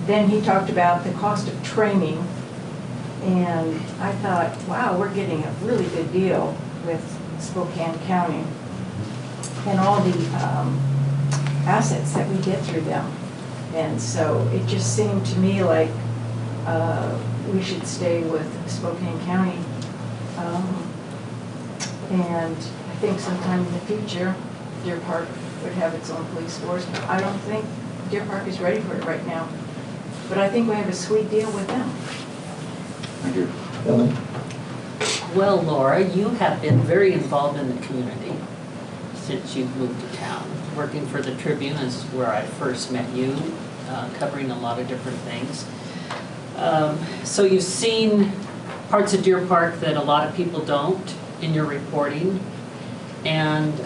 then he talked about the cost of training. And I thought, wow, we're getting a really good deal with Spokane County and all the assets that we get through them. And so it just seemed to me like we should stay with Spokane County. And I think sometime in the future, Deer Park would have its own police force. But I don't think Deer Park is ready for it right now. But I think we have a sweet deal with them. Thank you. Ellen? Well, Laura, you have been very involved in the community since you've moved to town. Working for the Tribune is where I first met you, covering a lot of different things. So you've seen parts of Deer Park that a lot of people don't in your reporting. And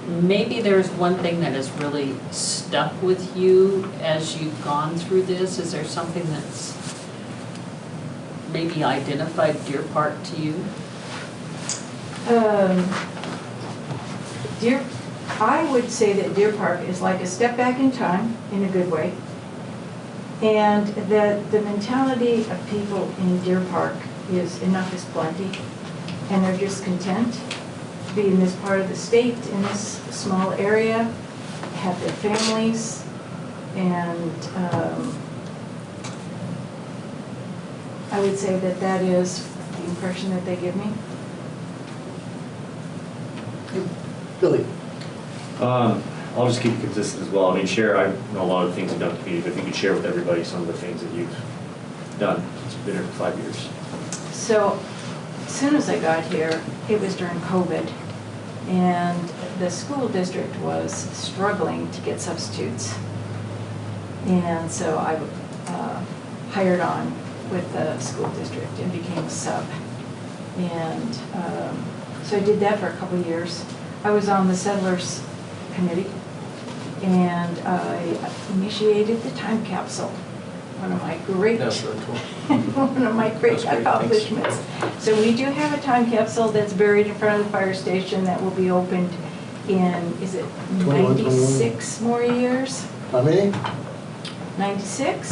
maybe there's one thing that has really stuck with you as you've gone through this. Is there something that's maybe identified Deer Park to you? I would say that Deer Park is like a step back in time, in a good way. And that the mentality of people in Deer Park is enough is plenty. And they're just content to be in this part of the state, in this small area, have their families, and I would say that that is the impression that they give me. Billy? I'll just keep it consistent as well. I mean, share, I know a lot of things you've done in the community, but if you could share with everybody some of the things that you've done since you've been here for 5 years. So, as soon as I got here, it was during COVID, and the school district was struggling to get substitutes. And so I hired on with the school district and became a sub. And so I did that for a couple of years. I was on the settlers committee, and I initiated the time capsule. One of my great, That's really cool. one of my great That's great, accomplishments. So we do have a time capsule that's buried in front of the fire station that will be opened in, is it 21, 96 more years? How many? 96?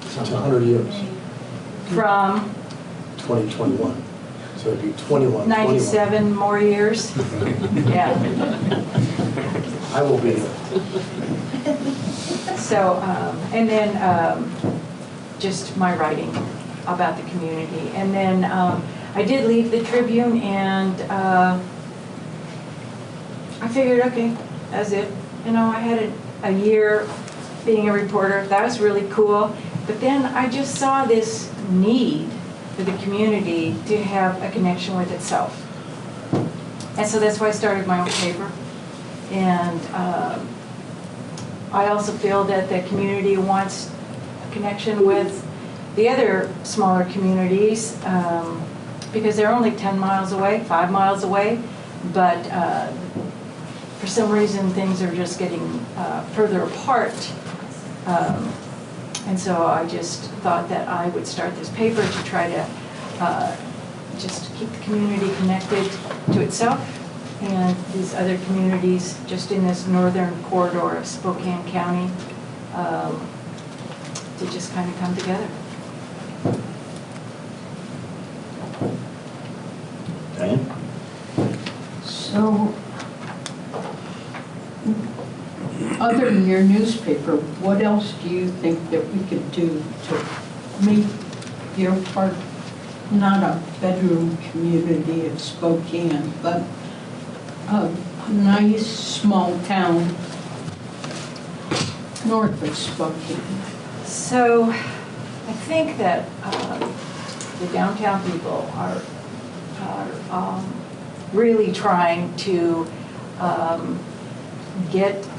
It's 100 years. From 2021. So it'd be 21. 97 more years? Yeah. I will be there. So, and then just my writing about the community. And then I did leave the Tribune, and I figured, okay, that's it. You know, I had a year being a reporter. That was really cool. But then I just saw this need for the community to have a connection with itself. And so that's why I started my own paper. And I also feel that the community wants a connection with the other smaller communities because they're only 10 miles away, 5 miles away, but for some reason things are just getting further apart. And so I just thought that I would start this paper to try to just keep the community connected to itself and these other communities just in this northern corridor of Spokane County to just kind of come together. Diane? So, other than your newspaper, what else do you think that we could do to make Deer Park not a bedroom community of Spokane, but a nice small town north of Spokane? So I think that the downtown people are really trying to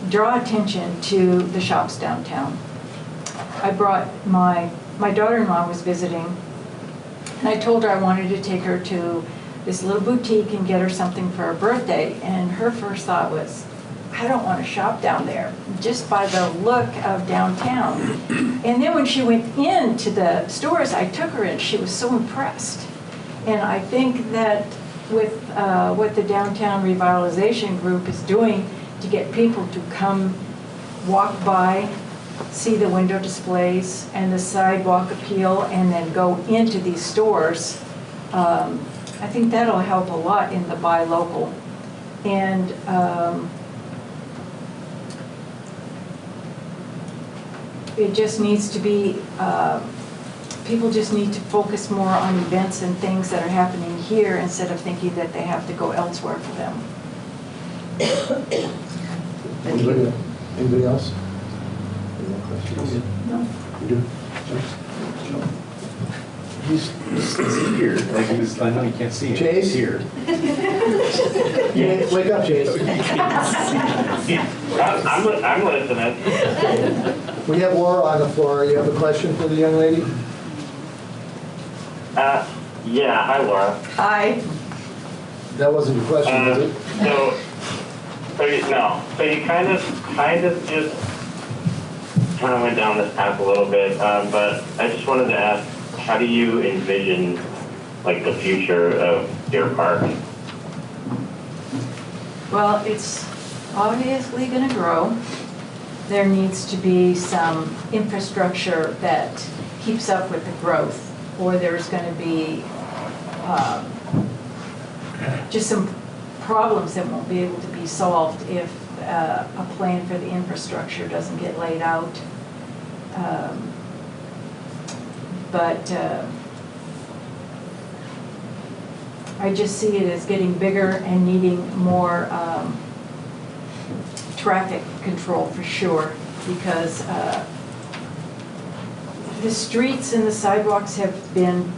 draw attention to the shops downtown. I brought my daughter-in-law was visiting, and I told her I wanted to take her to this little boutique and get her something for her birthday, and her first thought was, I don't want to shop down there, just by the look of downtown. And then when she went into the stores I took her in, she was so impressed. And I think that with what the Downtown Revitalization Group is doing to get people to come walk by, see the window displays and the sidewalk appeal, and then go into these stores, I think that'll help a lot in the buy local. And it just needs to be, people just need to focus more on events and things that are happening here instead of thinking that they have to go elsewhere for them. Anybody else? Any more questions? No. You do? He's here. Like I know you can't see him. Chase? He's here. Yeah, wake up, Chase. I'm listening. We have Laura on the floor. You have a question for the young lady? Yeah, hi Laura. Hi. That wasn't your question, was it? So you kind of just went down this path a little bit, but I just wanted to ask, how do you envision like the future of Deer Park? Well, it's obviously going to grow. There needs to be some infrastructure that keeps up with the growth, or there's going to be just some problems that won't be able to be solved if a plan for the infrastructure doesn't get laid out. But I just see it as getting bigger and needing more traffic control for sure, because the streets and the sidewalks have been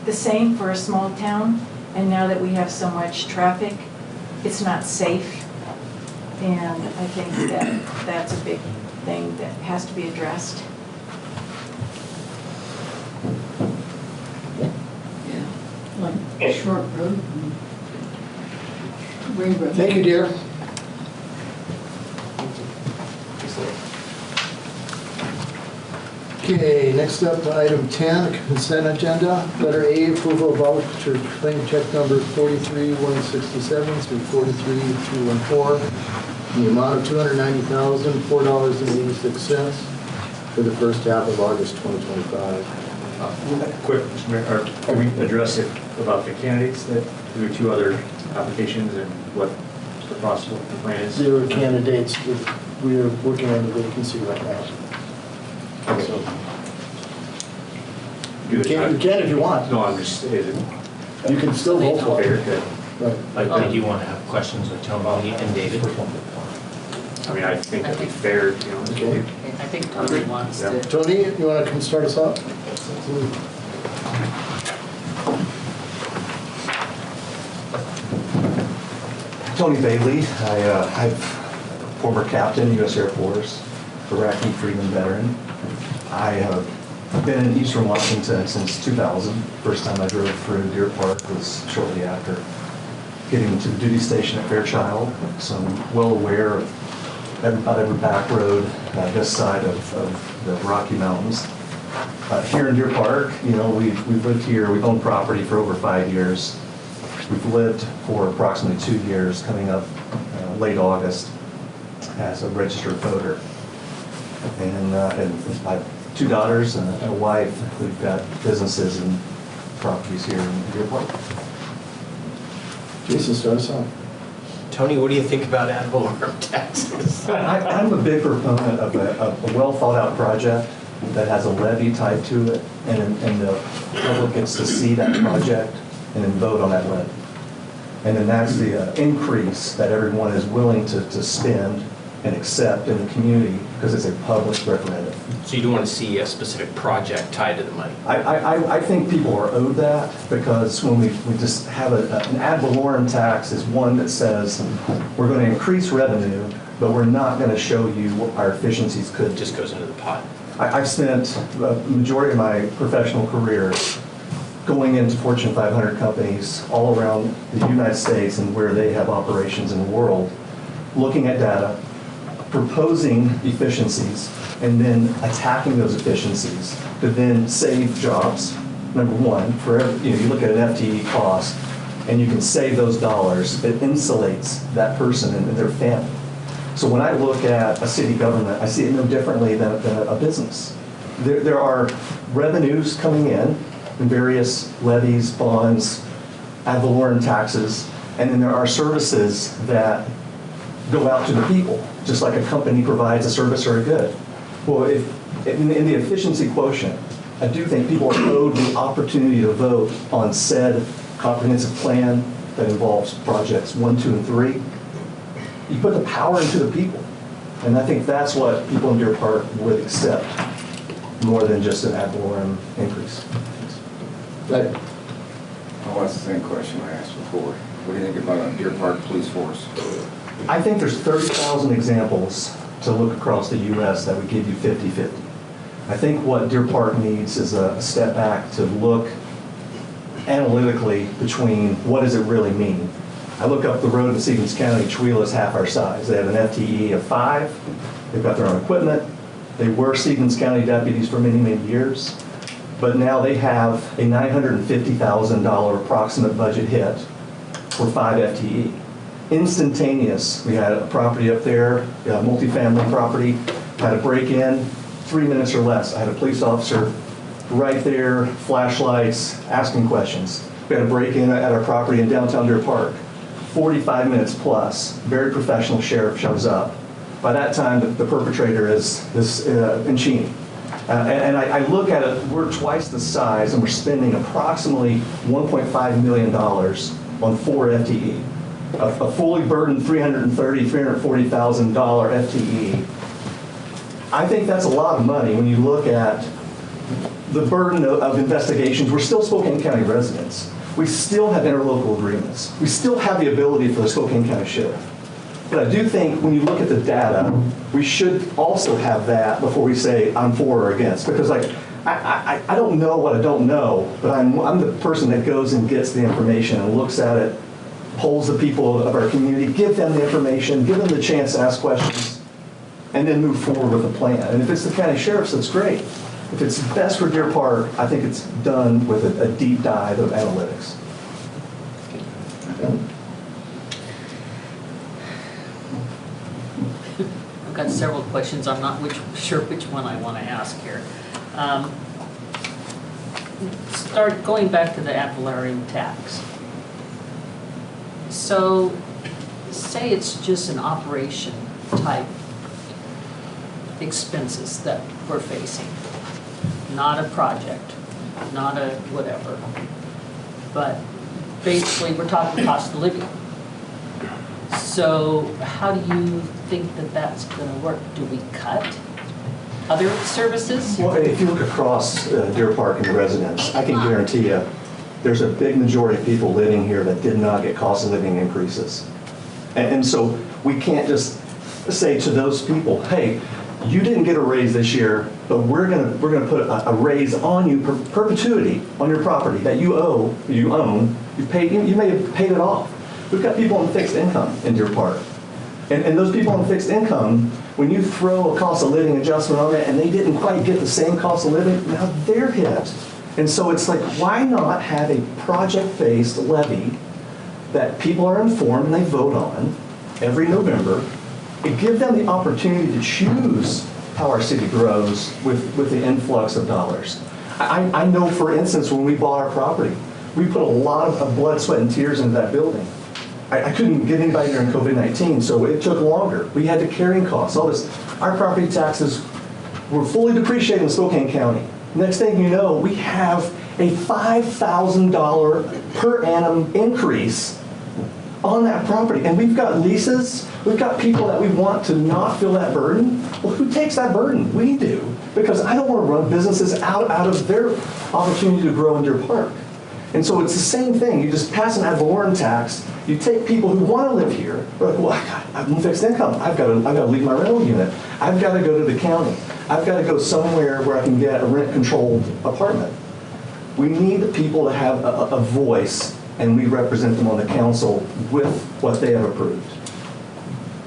the same for a small town, and now that we have so much traffic, it's not safe. And I think that that's a big thing that has to be addressed. Like Short Road and Ring Road. Thank you, dear. Okay, next up, item 10, consent agenda. Letter A, approval of voucher claim check number 43167 through 43214 in the amount of $290,004.86 for the first half of August 2025. Quick, Mr. Mayor, can we address it about the candidates that there are two other applications and what the possible plan is? There are candidates. We are working on the vacancy right now. So, you can if you want. No, I'm just, you can still vote for it. Okay, good. Right. Did you want to have questions with Tony and David? I mean, I think that'd be fair, you know. Okay. I think Tony wants to. Tony, you want to come start us off? Tony Bailey. I'm former captain, U.S. Air Force, Iraqi freedom veteran. I have been in Eastern Washington since 2000. First time I drove through Deer Park was shortly after getting to the duty station at Fairchild. So I'm well aware of about every back road this side of the Rocky Mountains. Here in Deer Park, we've lived here, we've owned property for over 5 years. We've lived for approximately 2 years, coming up late August as a registered voter. And I have 2 daughters and a wife. We've got businesses and properties here in Deer Park. Jason, start us off. Tony, what do you think about ad valorem taxes? I'm a big proponent of a well-thought-out project that has a levy tied to it, and the public gets to see that project and then vote on that levy. And then that's the increase that everyone is willing to spend and accept in the community because it's a public referendum. So you don't want to see a specific project tied to the money? I think people are owed that because when we just have an ad valorem tax is one that says we're going to increase revenue, but we're not going to show you what our efficiencies could. It just goes into the pot. I've spent the majority of my professional career going into Fortune 500 companies all around the United States and where they have operations in the world, looking at data, proposing efficiencies, and then attacking those efficiencies to then save jobs. Number one, for every, you look at an FTE cost, and you can save those dollars. It insulates that person and their family. So when I look at a city government, I see it no differently than a business. There are revenues coming in various levies, bonds, ad valorem taxes, and then there are services that go out to the people, just like a company provides a service or a good. Well, in the efficiency quotient, I do think people are owed the opportunity to vote on said comprehensive plan that involves projects 1, 2, and 3. You put the power into the people. And I think that's what people in Deer Park would accept more than just an ad valorem increase. Right. Well, that's the same question I asked before. What do you think about a Deer Park police force? I think there's 30,000 examples to look across the U.S. that would give you 50-50. I think what Deer Park needs is a step back to look analytically between what does it really mean. I look up the road in Stevens County, Chihuahua is half our size. They have an FTE of 5. They've got their own equipment. They were Stevens County deputies for many, many years. But now they have a $950,000 approximate budget hit for 5 FTE. Instantaneous. We had a property up there, a multifamily property, had a break-in, 3 minutes or less. I had a police officer right there, flashlights, asking questions. We had a break-in at our property in downtown Deer Park. 45 minutes plus, very professional sheriff shows up. By that time, the perpetrator is Encini. And I look at it, we're twice the size and we're spending approximately $1.5 million on 4 FTE. A fully burdened $340,000 FTE. I think that's a lot of money when you look at the burden of investigations. We're still Spokane County residents. We still have interlocal agreements. We still have the ability for the Spokane County Sheriff. But I do think when you look at the data, we should also have that before we say I'm for or against. Because I don't know what I don't know, but I'm the person that goes and gets the information and looks at it, polls the people of our community, give them the information, give them the chance to ask questions, and then move forward with a plan. And if it's the county sheriff's, that's great. If it's best for Deer Park, I think it's done with a deep dive of analytics. I've got several questions. I'm not sure which one I want to ask here. Start going back to the ad valorem tax. So, say it's just an operation type expenses that we're facing. Not a project, not a whatever. But basically, we're talking cost of living. So how do you think that that's going to work? Do we cut other services? Well, if you look across Deer Park and the residents, I can guarantee you there's a big majority of people living here that did not get cost of living increases. And so we can't just say to those people, hey, you didn't get a raise this year, but we're gonna put a raise on you, perpetuity on your property that you own, you may have paid it off. We've got people on fixed income in Deer Park. And those people on fixed income, when you throw a cost of living adjustment on it and they didn't quite get the same cost of living, now they're hit. And so it's like, why not have a project-based levy that people are informed and they vote on every November, and give them the opportunity to choose how our city grows with the influx of dollars. I know, for instance, when we bought our property, we put a lot of blood, sweat, and tears into that building. I couldn't get anybody during COVID-19, so it took longer. We had the carrying costs, all this. Our property taxes were fully depreciated in Spokane County. Next thing you know, we have a $5,000 per annum increase on that property. And we've got leases, we've got people that we want to not feel that burden. Well, who takes that burden? We do. Because I don't want to run businesses out of their opportunity to grow in Deer Park. And so it's the same thing. You just pass an ad valorem tax. You take people who want to live here. They're like, well, I'm fixed income. I've got to leave my rental unit. I've got to go to the county. I've got to go somewhere where I can get a rent-controlled apartment. We need the people to have a voice, and we represent them on the council with what they have approved.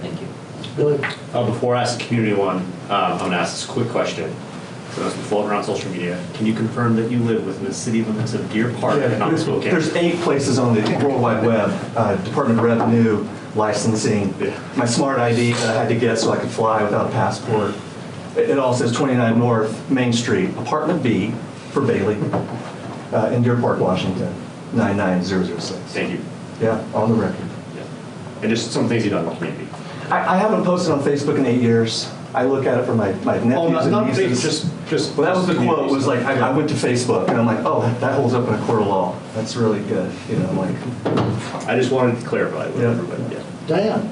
Thank you. Billy? Before I ask the community one, I'm going to ask this quick question. So it's been floating around social media. Can you confirm that you live within the city limits of Deer Park and not Spokane? There's 8 places on the World Wide Web, Department of Revenue, licensing, my smart ID that I had to get so I could fly without a passport. It all says 29 North Main Street, Apartment B for Bailey, in Deer Park, Washington, 99006. Thank you. Yeah, on the record. Yeah. And just some things you've done in the community. I haven't posted on Facebook in 8 years. I look at it for my nephews and nieces. Well, that was the quote, was like, I went to Facebook, and I'm like, oh, that holds up in a court of law. That's really good, you know, like. I just wanted to clarify with everybody. Yeah. Diane?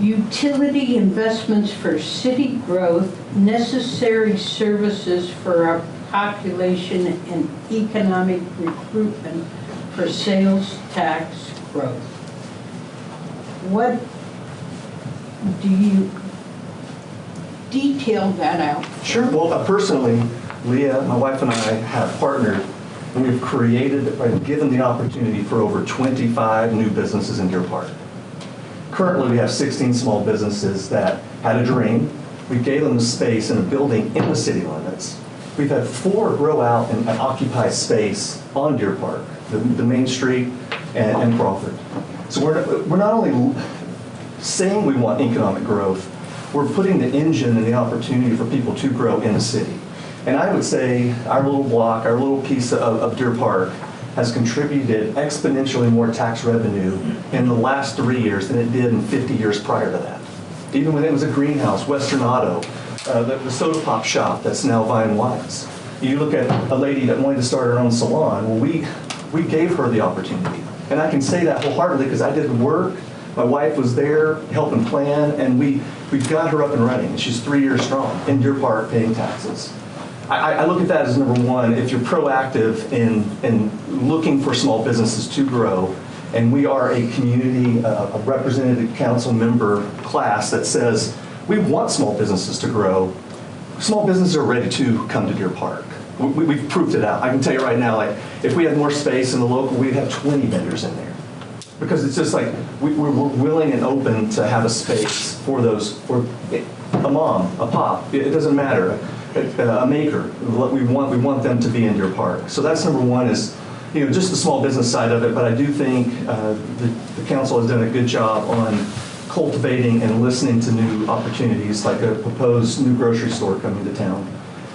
Utility investments for city growth, necessary services for our population, and economic recruitment for sales tax growth. What do you detail that out? Sure. Well, personally, Leah, my wife, and I have partnered, and we've created and given the opportunity for over 25 new businesses in Deer Park. Currently, we have 16 small businesses that had a dream. We gave them the space in a building in the city limits. We've had 4 grow out and occupy space on Deer Park, the Main Street and Crawford. So we're not only saying we want economic growth, we're putting the engine and the opportunity for people to grow in the city. And I would say our little block, our little piece of Deer Park has contributed exponentially more tax revenue in the last 3 years than it did in 50 years prior to that. Even when it was a greenhouse, Western Auto, the soda pop shop that's now Vine Wines. You look at a lady that wanted to start her own salon, well, we gave her the opportunity. And I can say that wholeheartedly because I did the work. My wife was there helping plan, and we've got her up and running. She's 3 years strong in Deer Park paying taxes. I look at that as number one. If you're proactive in looking for small businesses to grow, and we are a community, a representative council member class that says we want small businesses to grow, small businesses are ready to come to Deer Park. We've proved it out. I can tell you right now, like if we had more space in the local, we'd have 20 vendors in there. Because it's just like we're willing and open to have a space for those, for a mom, a pop, it doesn't matter, a maker. We want them to be in Deer Park. So that's number one, is just the small business side of it. But I do think the council has done a good job on cultivating and listening to new opportunities, like a proposed new grocery store coming to town.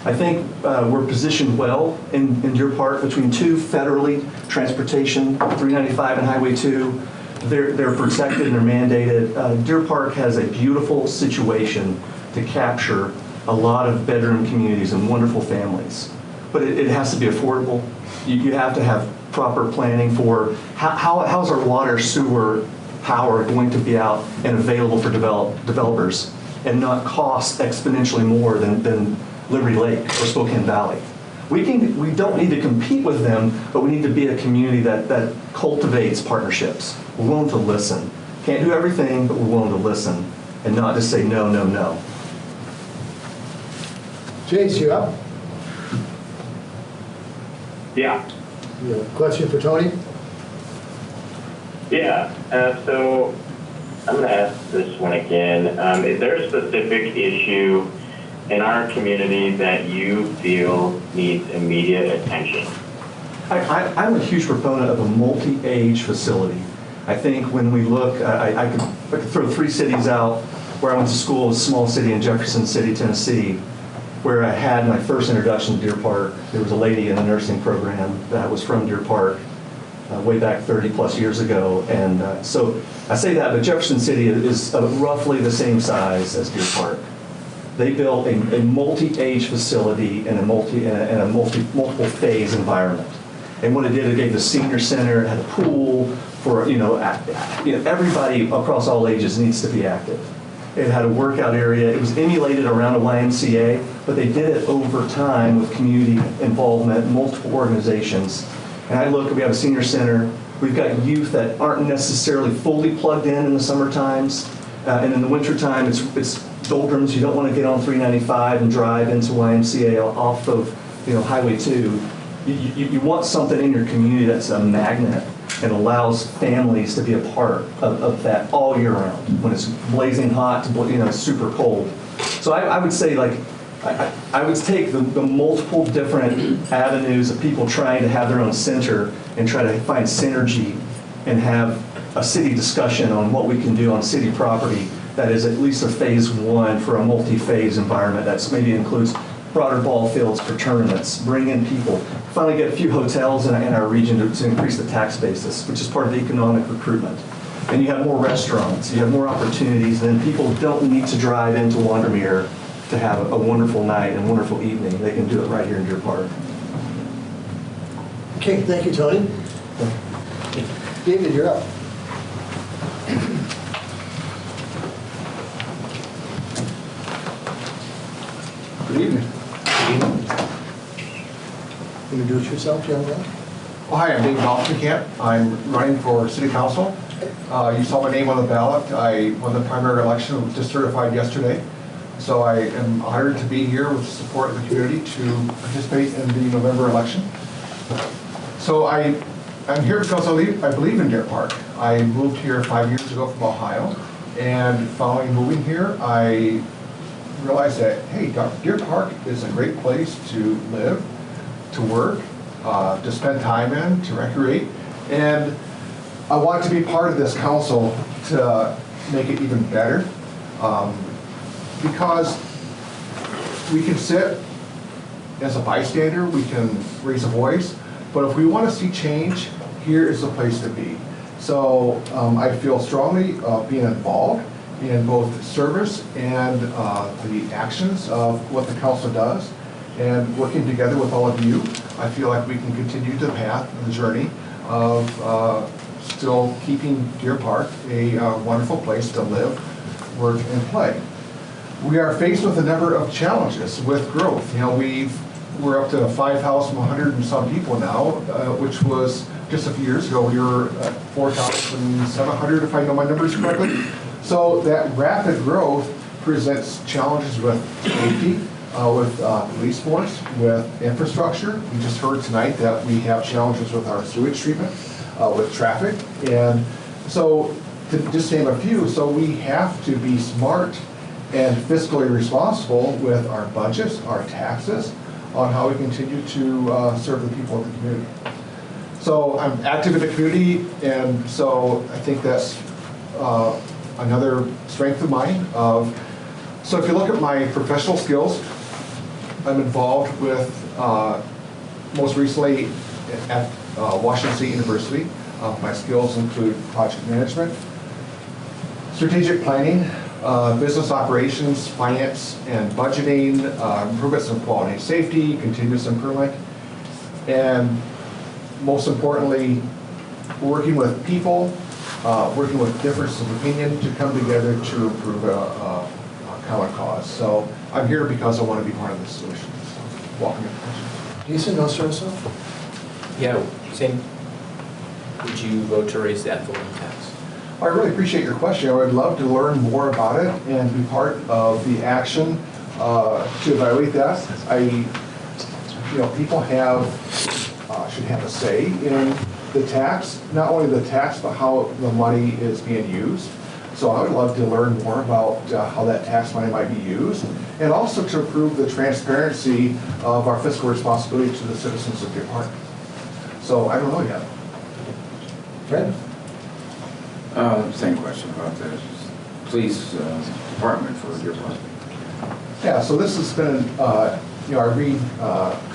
I think we're positioned well in Deer Park between 2 federally transportation, 395 and Highway 2. They're protected and they're mandated. Deer Park has a beautiful situation to capture a lot of bedroom communities and wonderful families. But it has to be affordable. You have to have proper planning for how's our water, sewer, power going to be out and available for developers and not cost exponentially more than Liberty Lake or Spokane Valley. We don't need to compete with them, but we need to be a community that cultivates partnerships. We're willing to listen. Can't do everything, but we're willing to listen and not just say no, no, no. Jace, you up? Yeah. You have a question for Tony? Yeah. So I'm going to ask this one again. Is there a specific issue in our community that you feel needs immediate attention? I'm a huge proponent of a multi-age facility. I think when we look, I could throw 3 cities out where I went to school, a small city in Jefferson City, Tennessee, where I had my first introduction to Deer Park. There was a lady in the nursing program that was from Deer Park way back 30 plus years ago. And so I say that, but Jefferson City is roughly the same size as Deer Park. They built a multi-age facility and a multiple phase environment. And what it did, it gave the senior center, it had a pool for, everybody across all ages needs to be active. It had a workout area. It was emulated around a YMCA, but they did it over time with community involvement, multiple organizations. And I look, we have a senior center. We've got youth that aren't necessarily fully plugged in the summer times. And in the winter time, it's doldrums. You don't want to get on 395 and drive into YMCA off of Highway 2. You want something in your community that's a magnet and allows families to be a part of that all year round. When it's blazing hot to super cold. So I would say, like, I would take the multiple different avenues of people trying to have their own center and try to find synergy and have a city discussion on what we can do on city property that is at least a phase 1 for a multi-phase environment that maybe includes broader ball fields for tournaments, bring in people, finally get a few hotels in our region to increase the tax basis, which is part of the economic recruitment. And you have more restaurants, you have more opportunities, and then people don't need to drive into Wandermere to have a wonderful night and wonderful evening. They can do it right here in Deer Park. Okay, thank you, Tony. David, you're up. Good evening. Introduce yourself, young man. Well, hi, I'm David Offenkamp. I'm running for City Council. You saw my name on the ballot. I won the primary election, was just certified yesterday. So I am honored to be here with the support of the community to participate in the November election. So I'm here because I believe in Deer Park. I moved here 5 years ago from Ohio, and following moving here, I realized that, hey, Deer Park is a great place to live, to work, to spend time in, to recreate, and I want to be part of this council to make it even better, because we can sit as a bystander, we can raise a voice, but if we want to see change, here is the place to be. So I feel strongly being involved in both service and the actions of what the council does, and working together with all of you, I feel like we can continue the path, the journey of still keeping Deer Park a wonderful place to live, work, and play. We are faced with a number of challenges with growth. We're up to 5,100 and some people now, which was just a few years ago, we were at 4,700, if I know my numbers correctly. So that rapid growth presents challenges with safety, with police force, with infrastructure. We just heard tonight that we have challenges with our sewage treatment, with traffic. And so, to just name a few, so we have to be smart and fiscally responsible with our budgets, our taxes, on how we continue to serve the people of the community. So I'm active in the community, and so I think that's another strength of mine. So if you look at my professional skills, I'm involved with, most recently at Washington State University. My skills include project management, strategic planning, business operations, finance and budgeting, improvements in quality and safety, continuous improvement, and most importantly, working with people, working with differences of opinion to come together to improve a common cause. So I'm here because I want to be part of the solution. So welcome your question. Jason, no stress. Yeah, same. Would you vote to raise that voting tax? I really appreciate your question. I would love to learn more about it and be part of the action to evaluate that. People should have a say in the tax, not only the tax, but how the money is being used. So I would love to learn more about how that tax money might be used, and also to improve the transparency of our fiscal responsibility to the citizens of Deer Park. So I don't know yet. Fred? Same question about the police department for Deer Park. Yeah, so this has been, I read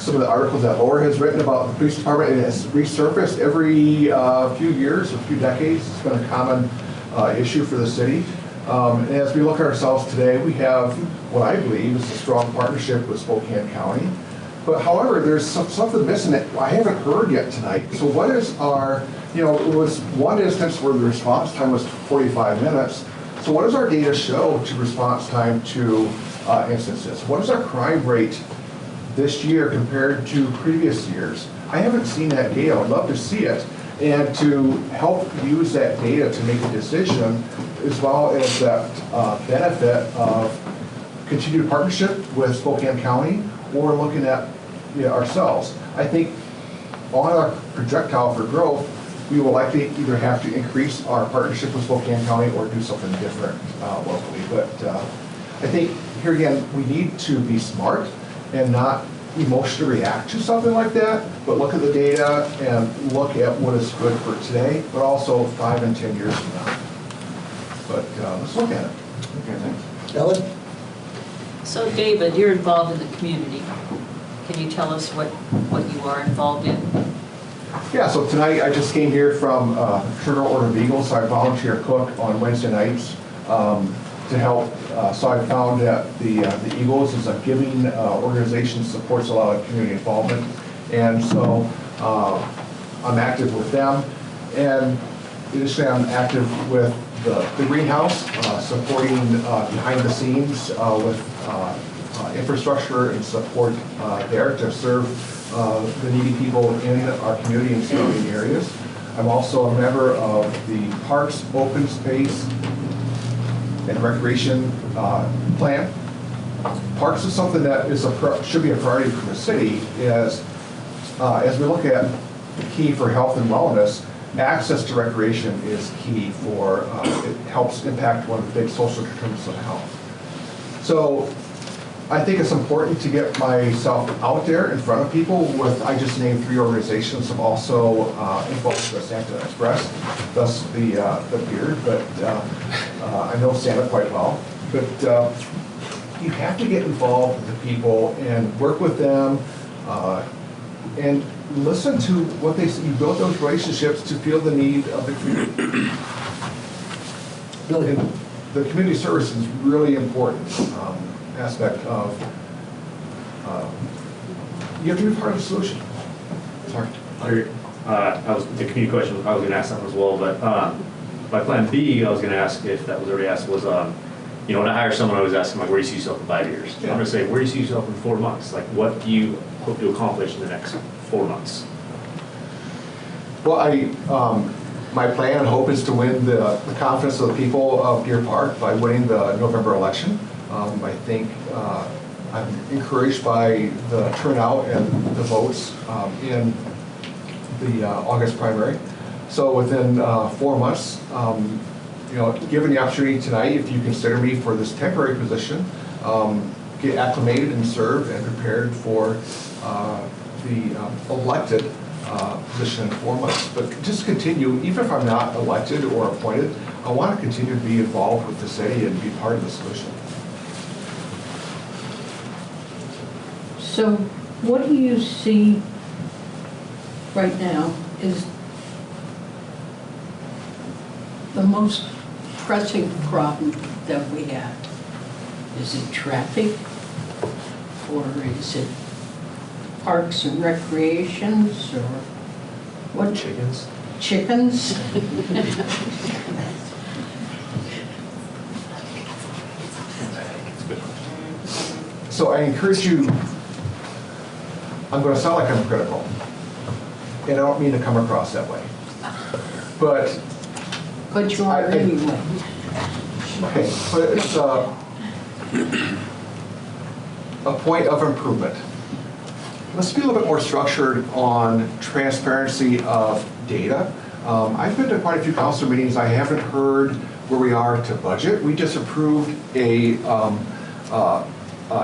some of the articles that Laura has written about the police department, and it's resurfaced every few years, a few decades. It's been a common issue for the city. And as we look at ourselves today, we have what I believe is a strong partnership with Spokane County. But however, there's something missing that I haven't heard yet tonight. So what is our, it was one instance where the response time was 45 minutes. So what does our data show to response time to instances? What is our crime rate this year compared to previous years? I haven't seen that data. I'd love to see it, and to help use that data to make a decision, as well as that benefit of continued partnership with Spokane County, or looking at ourselves. I think on our projectile for growth, we will likely either have to increase our partnership with Spokane County or do something different locally. But I think here again, we need to be smart and not emotionally react to something like that, but look at the data and look at what is good for today, but also 5 and 10 years from now. But let's look at it. Okay, thanks. Ellen? So David, you're involved in the community. Can you tell us what you are involved in? Yeah, so tonight I just came here from Fraternal Order of Eagles. So I volunteer cook on Wednesday nights to help. So I found that the Eagles is a giving organization, supports a lot of community involvement. And so I'm active with them. And additionally, I'm active with the greenhouse, supporting behind the scenes with infrastructure and support there to serve the needy people in our community and surrounding areas. I'm also a member of the Parks, Open Space, and Recreation Plan. Parks is something that is should be a priority for the city. As we look at the key for health and wellness, access to recreation is key for, it helps impact one of the big social determinants of health. So I think it's important to get myself out there in front of people with, I just named 3 organizations. I'm also involved with Santa Express, thus the beard, but I know Santa quite well. But you have to get involved with the people and work with them and listen to what they say. You build those relationships to feel the need of the community. Really, the community service is really important aspect of, you have to be part of the solution. Sorry. The community question, I was going to ask that as well, but my plan B, I was going to ask, if that was already asked, was, when I hire someone, I was asking, like, where do you see yourself in 5 years? Yeah. I'm going to say, where do you see yourself in 4 months? Like, what do you hope to accomplish in the next 4 months? Well, my plan and hope is to win the confidence of the people of Deer Park by winning the November election. I think I'm encouraged by the turnout and the votes in the August primary. So within 4 months, given the opportunity tonight, if you consider me for this temporary position, get acclimated and serve and prepared for the elected position in 4 months. But just continue, even if I'm not elected or appointed, I want to continue to be involved with the city and be part of the solution. So what do you see right now is the most pressing problem that we have? Is it traffic? Or is it parks and recreations? Or what? Chickens. Chickens? So I encourage you, I'm going to sound like I'm critical, and I don't mean to come across that way. But you are anyway. Okay, but it's a point of improvement. Let's be a little bit more structured on transparency of data. I've been to quite a few council meetings. I haven't heard where we are to budget. We just approved an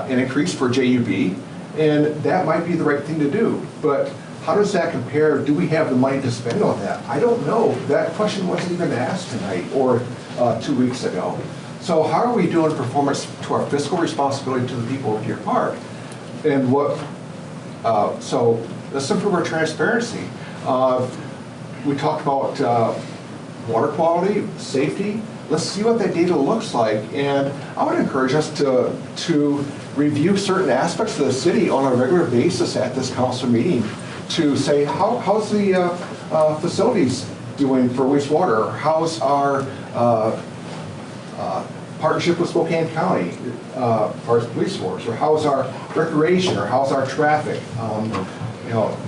increase for JUB, and that might be the right thing to do. But how does that compare? Do we have the money to spend on that? I don't know. That question wasn't even asked tonight or 2 weeks ago. So how are we doing performance to our fiscal responsibility to the people of Deer Park? And so let's improve our transparency. We talked about water quality, safety. Let's see what that data looks like. And I would encourage us to review certain aspects of the city on a regular basis at this council meeting to say, how's the facilities doing for wastewater? How's our partnership with Spokane County as far as police force? Or how's our recreation? Or how's our traffic?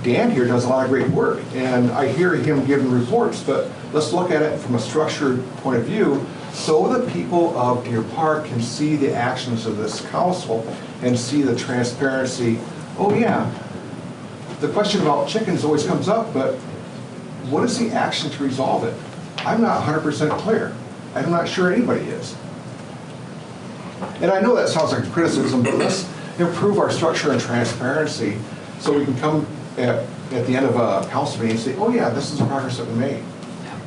Dan here does a lot of great work, and I hear him giving reports, but let's look at it from a structured point of view so the people of Deer Park can see the actions of this council and see the transparency. Oh yeah, the question about chickens always comes up, but what is the action to resolve it? I'm not 100% clear. I'm not sure anybody is. And I know that sounds like a criticism, but let's improve our structure and transparency so we can come at the end of a council meeting and say, oh yeah, this is the progress that we made.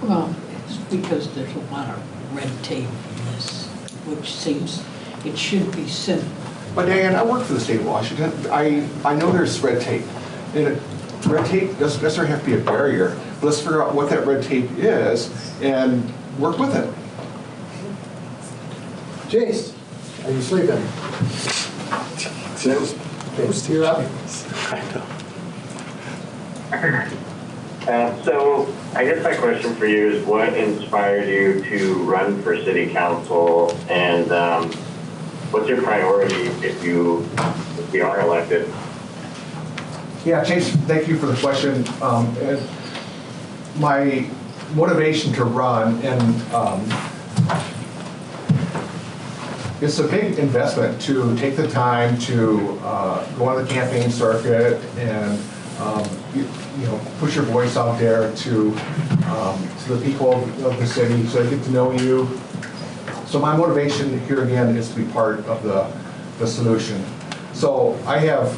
Well, it's because there's a lot of red tape in this, which seems it should be simple. But Diane, I work for the state of Washington. I know there's red tape. And red tape doesn't necessarily have to be a barrier, but let's figure out what that red tape is and work with it. Jace, are you sleeping? Okay, you're up. So I guess my question for you is, what inspired you to run for city council, and what's your priority if you are elected? Yeah, Chase, thank you for the question. And my motivation to run, and it's a big investment to take the time to go on the campaign circuit and push your voice out there to the people of the city so they get to know you. So my motivation here again is to be part of the solution. So I have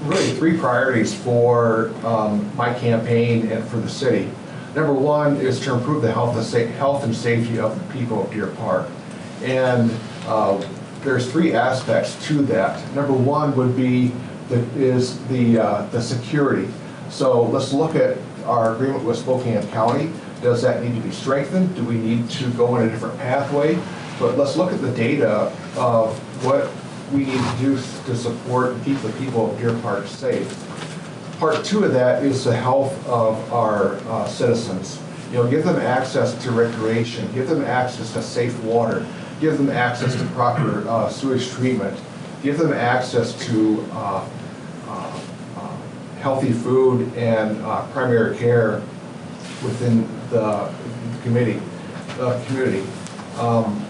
really 3 priorities for my campaign and for the city. Number 1 is to improve the health and safety of the people of Deer Park. And there's 3 aspects to that. Number 1 would be the security. So let's look at our agreement with Spokane County. Does that need to be strengthened? Do we need to go in a different pathway? But let's look at the data of what we need to do to support and keep the people of Deer Park safe. Part 2 of that is the health of our citizens. Give them access to recreation, give them access to safe water, give them access to proper sewage treatment, give them access to healthy food and primary care within the community.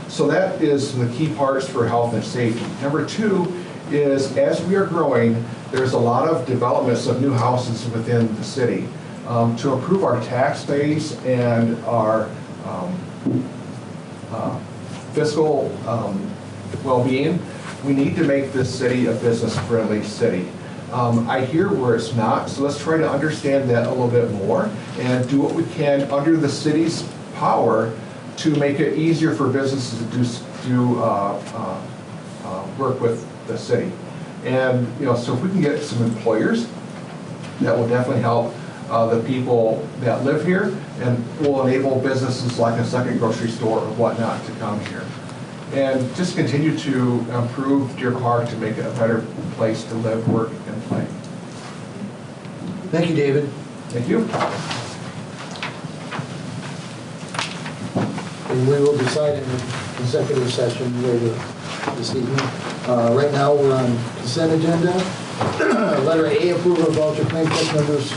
So that is the key parts for health and safety. Number 2 is, as we are growing, there's a lot of developments of new houses within the city. To improve our tax base and our fiscal well-being, we need to make this city a business-friendly city. I hear where it's not, so let's try to understand that a little bit more and do what we can under the city's power to make it easier for businesses to work with the city. And so if we can get some employers, that will definitely help the people that live here and will enable businesses like a second grocery store or whatnot to come here. And just continue to improve Deer Park to make it a better place to live, work, and play. Thank you, David. Thank you. And we will decide in the executive session later this evening. Right now, we're on consent agenda. Letter A, approval of voucher claim check numbers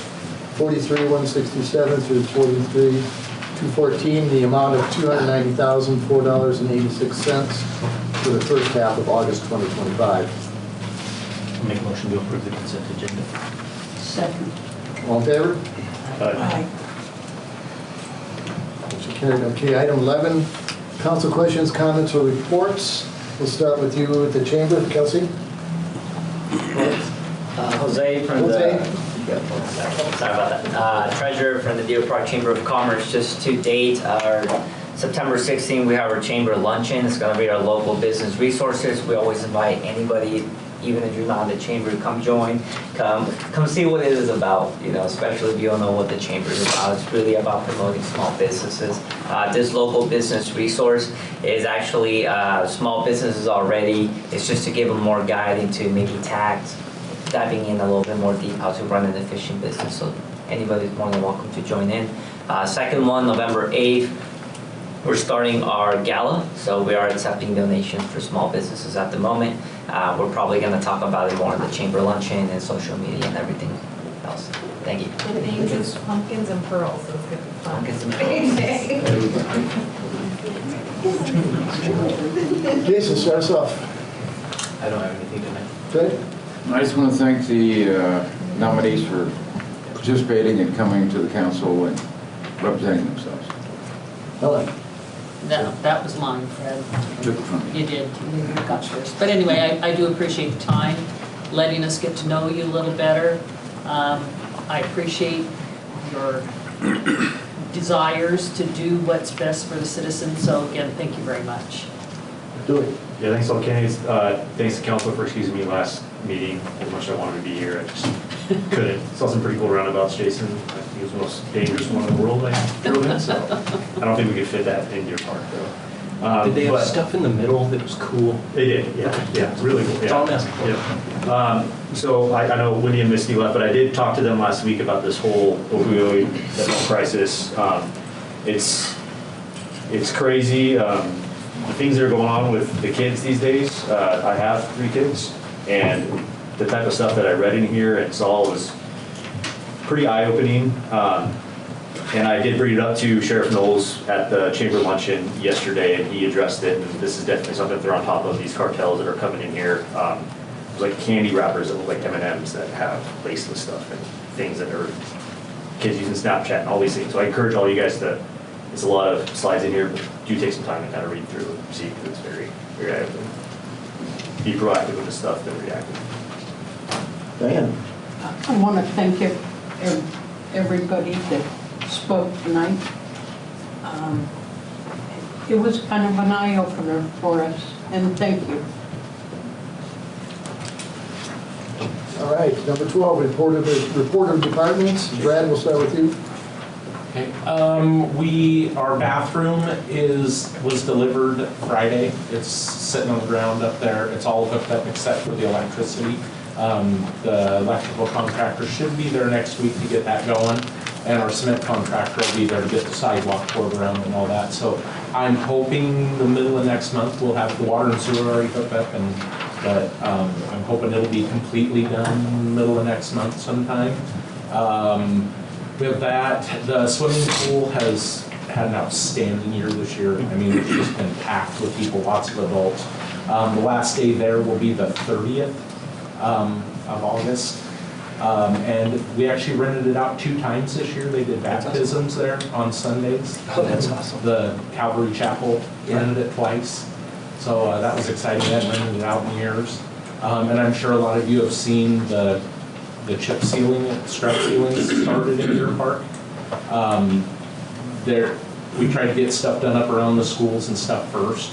43,167 through 43,214, the amount of $290,004.86 for the first half of August 2025. I'll make a motion to approve the consent agenda. Second. All in favor? Aye. Motion carried. Okay, item 11, Council questions, comments, or reports? We'll start with you at the chamber. Kelsey? Jose from Jose. sorry about that. Treasurer from the Deer Park Chamber of Commerce. Just to date, our September 16th, we have our chamber luncheon. It's going to be our local business resources. We always invite anybody, even if you're not in the chamber, to come join, come see what it is about, especially if you don't know what the chamber is about. It's really about promoting small businesses. This local business resource is actually small businesses already. It's just to give them more guide into maybe tax, diving in a little bit more deep how to run an efficient business. So anybody's more than welcome to join in. Second one, November 8th. We're starting our gala, so we are accepting donations for small businesses at the moment. We're probably going to talk about it more in the chamber luncheon and social media and everything else. Thank you. The name is Pumpkins and Pearls, so it's going to be fun. Pumpkins and Pearls. Jason, start us off. I don't have anything tonight. Good. I just want to thank the nominees for participating and coming to the council and representing themselves. Helen? That was mine, Fred. Took it from me. You did, you got yours. But anyway, I do appreciate the time, letting us get to know you a little better. I appreciate your desires to do what's best for the citizens, so again, thank you very much. Do it. Yeah, thanks all, Kenny. Thanks to council for excusing me last meeting. As much as I wanted to be here, I just couldn't. Saw some pretty cool roundabouts, Jason. I think it was the most dangerous one in the world I drove in, so I don't think we could fit that in Deer Park, though. Did they have stuff in the middle that was cool? They did, yeah, really cool. It's all messy. Yeah. So I know Wendy and Misty left, but I did talk to them last week about this whole opioid fentanyl crisis. It's crazy. The things that are going on with the kids these days. I have 3 kids, and the type of stuff that I read in here and saw was pretty eye-opening. And I did bring it up to Sheriff Knowles at the chamber luncheon yesterday, and he addressed it. And this is definitely something that they're on top of, these cartels that are coming in here. There's like candy wrappers that look like M&Ms that have laced with stuff and things that are kids using Snapchat and all these things. So I encourage all you guys to, it's a lot of slides in here, but do take some time to kind of read through and see, because it's very, very eye-opening. Be proactive with the stuff than reactive. Diane? I want to thank everybody that spoke tonight. It was kind of an eye-opener for us, and thank you. All right, number 12, report of departments. Brad, we'll start with you. Okay. Our bathroom was delivered Friday. It's sitting on the ground up there. It's all hooked up except for the electricity. The electrical contractor should be there next week to get that going, and our cement contractor will be there to get the sidewalk poured around and all that. So I'm hoping the middle of next month we'll have the water and sewer already hooked up, but I'm hoping it'll be completely done middle of next month sometime. With that, the swimming pool has had an outstanding year this year. I mean, it's just been packed with people, lots of adults. The last day there will be the 30th of August. And we actually rented it out 2 times this year. They did baptisms there on Sundays. Oh, that's awesome. The Calvary Chapel rented it twice. So that was exciting. They hadn't rented it out in years. And I'm sure a lot of you have seen the chip sealing, scrap ceilings started in Deer Park. We tried to get stuff done up around the schools and stuff first.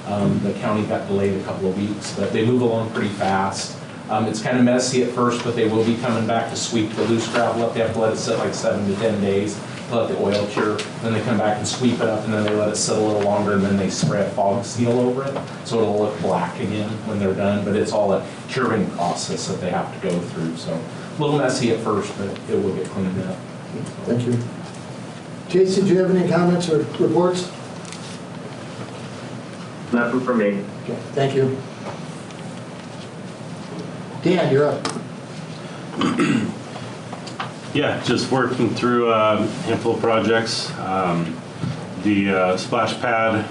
The county got delayed a couple of weeks, but they move along pretty fast. It's kind of messy at first, but they will be coming back to sweep the loose gravel up. They have to let it sit like 7 to 10 days to let the oil cure. Then they come back and sweep it up, and then they let it sit a little longer, and then they spray a fog seal over it, so it'll look black again when they're done. But it's all a curing process that they have to go through. So a little messy at first, but it will get cleaned up. Thank you. Jason, do you have any comments or reports? Nothing for me. Okay, thank you. Dan, you're up. Yeah, just working through a handful of projects. The splash pad,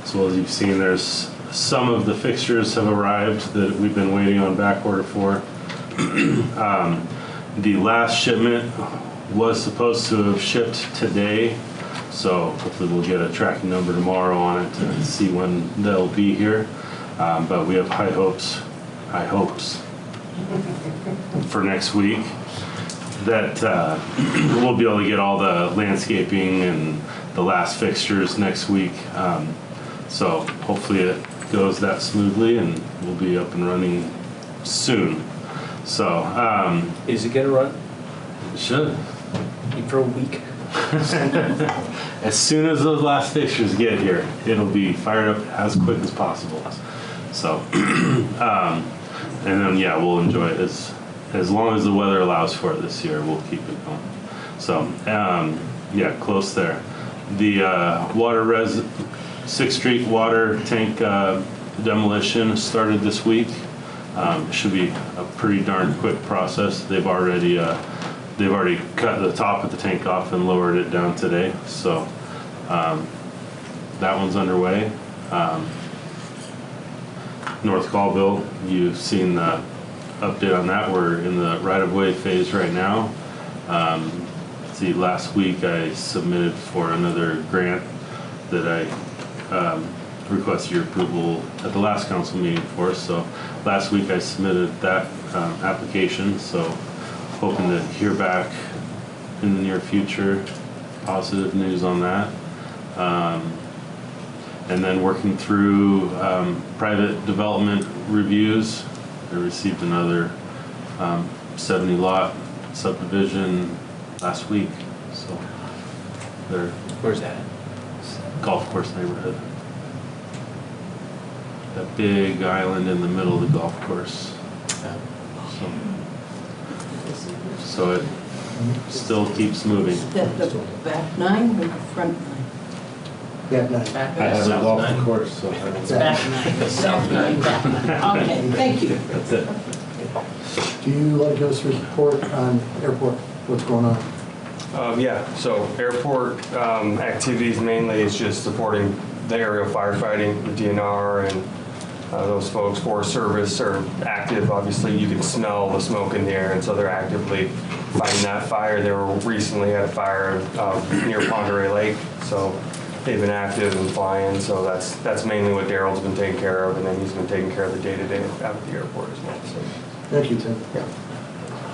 as well as you've seen, there's some of the fixtures have arrived that we've been waiting on back order for. The last shipment was supposed to have shipped today, So hopefully we'll get a tracking number tomorrow on it to see when they'll be here. But we have high hopes for next week that we'll be able to get all the landscaping and the last fixtures next week. So hopefully it goes that smoothly and we'll be up and running soon. So is it gonna run? It should. For a week. As soon as those last fixtures get here, it'll be fired up as quick as possible. So, and then yeah, we'll enjoy it as long as the weather allows for it this year. We'll keep it going. So, yeah, close there. The 6th Street water tank demolition started this week. It should be a pretty darn quick process. They've already cut the top of the tank off and lowered it down today. So that one's underway. North Colville, you've seen the update on that. We're in the right-of-way phase right now. See, last week I submitted for another grant that I requested your approval at the last council meeting for. So last week I submitted that application. So hoping to hear back in the near future, positive news on that. And then working through private development reviews. I received another 70 lot subdivision last week. So where's that? Golf course neighborhood. That big island in the middle of the golf course. So it still keeps moving. Is that the back nine or the front nine? Back nine. I have a golf course, so It's back nine. South nine, back nine. Okay, thank you. That's it. Do you like to give us a report on airport, what's going on? Yeah, so airport activities mainly is just supporting the aerial firefighting, the DNR, and those folks. Forest Service are active. Obviously, you can smell the smoke in the air, and so they're actively fighting that fire. They were recently had a fire near Ponderay Lake, so they've been active and flying. So that's mainly what Daryl's been taking care of, and then he's been taking care of the day-to-day out at the airport as well. So. Thank you, Tim.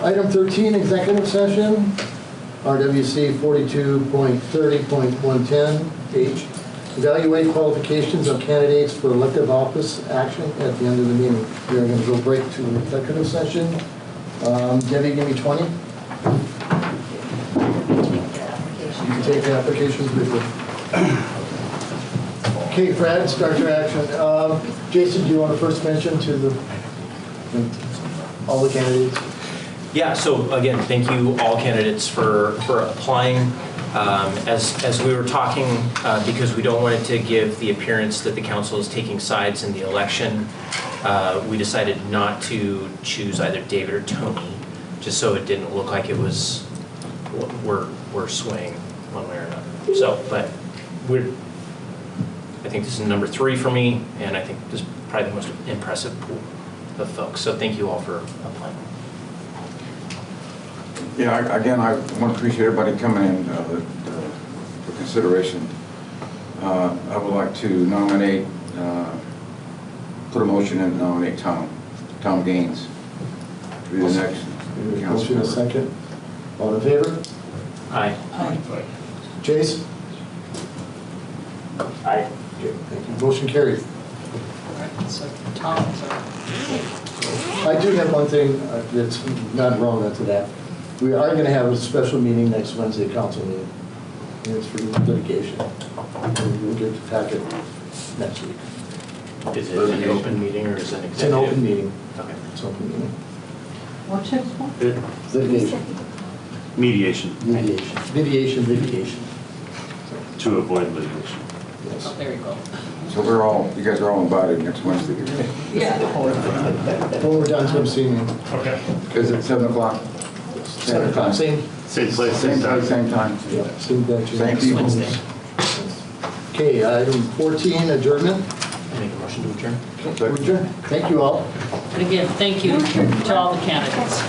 Item 13, executive session, RWC 42.30.110H. Evaluate qualifications of candidates for elective office action at the end of the meeting. We are going to go break to executive session. Debbie, give me 20. You can take the applications with you. Okay, Brad, start your action. Jason, do you want to first mention to all the candidates? Yeah, so again, thank you all candidates for applying. As we were talking, because we don't want it to give the appearance that the council is taking sides in the election, we decided not to choose either David or Tony, just so it didn't look like it was, we're swaying one way or another. So, but I think this is number 3 for me, and I think this is probably the most impressive pool of folks. So thank you all for applying. Yeah, again, I want to appreciate everybody coming in for consideration. I would like to nominate, put a motion in to nominate Tom Gaines to be the next council Motion a member. second. All in favor? Aye. Aye. Jace? Aye. Okay, thank you. Motion carried. So Tom's I do have one thing that's not relevant to that. We are going to have a special meeting next Wednesday, council meeting. And it's for litigation. And we'll get the packet next week. Is it an open meeting or is it an executive? It's an open meeting. Okay. It's an open meeting. What's that for? Litigation. Mediation. Mediation. To avoid litigation. Yes. Oh, there you go. So you guys are all invited next Wednesday. Yeah. When we're done, come see me. Okay. Is it 7 o'clock? 7 o'clock. Same place, same time. Same time. Yeah, same bench. Same people. Wednesday. Okay, item 14, adjournment. Make a motion to adjourn. Okay, we're adjourned. Thank you all. And again, thank you to all the candidates.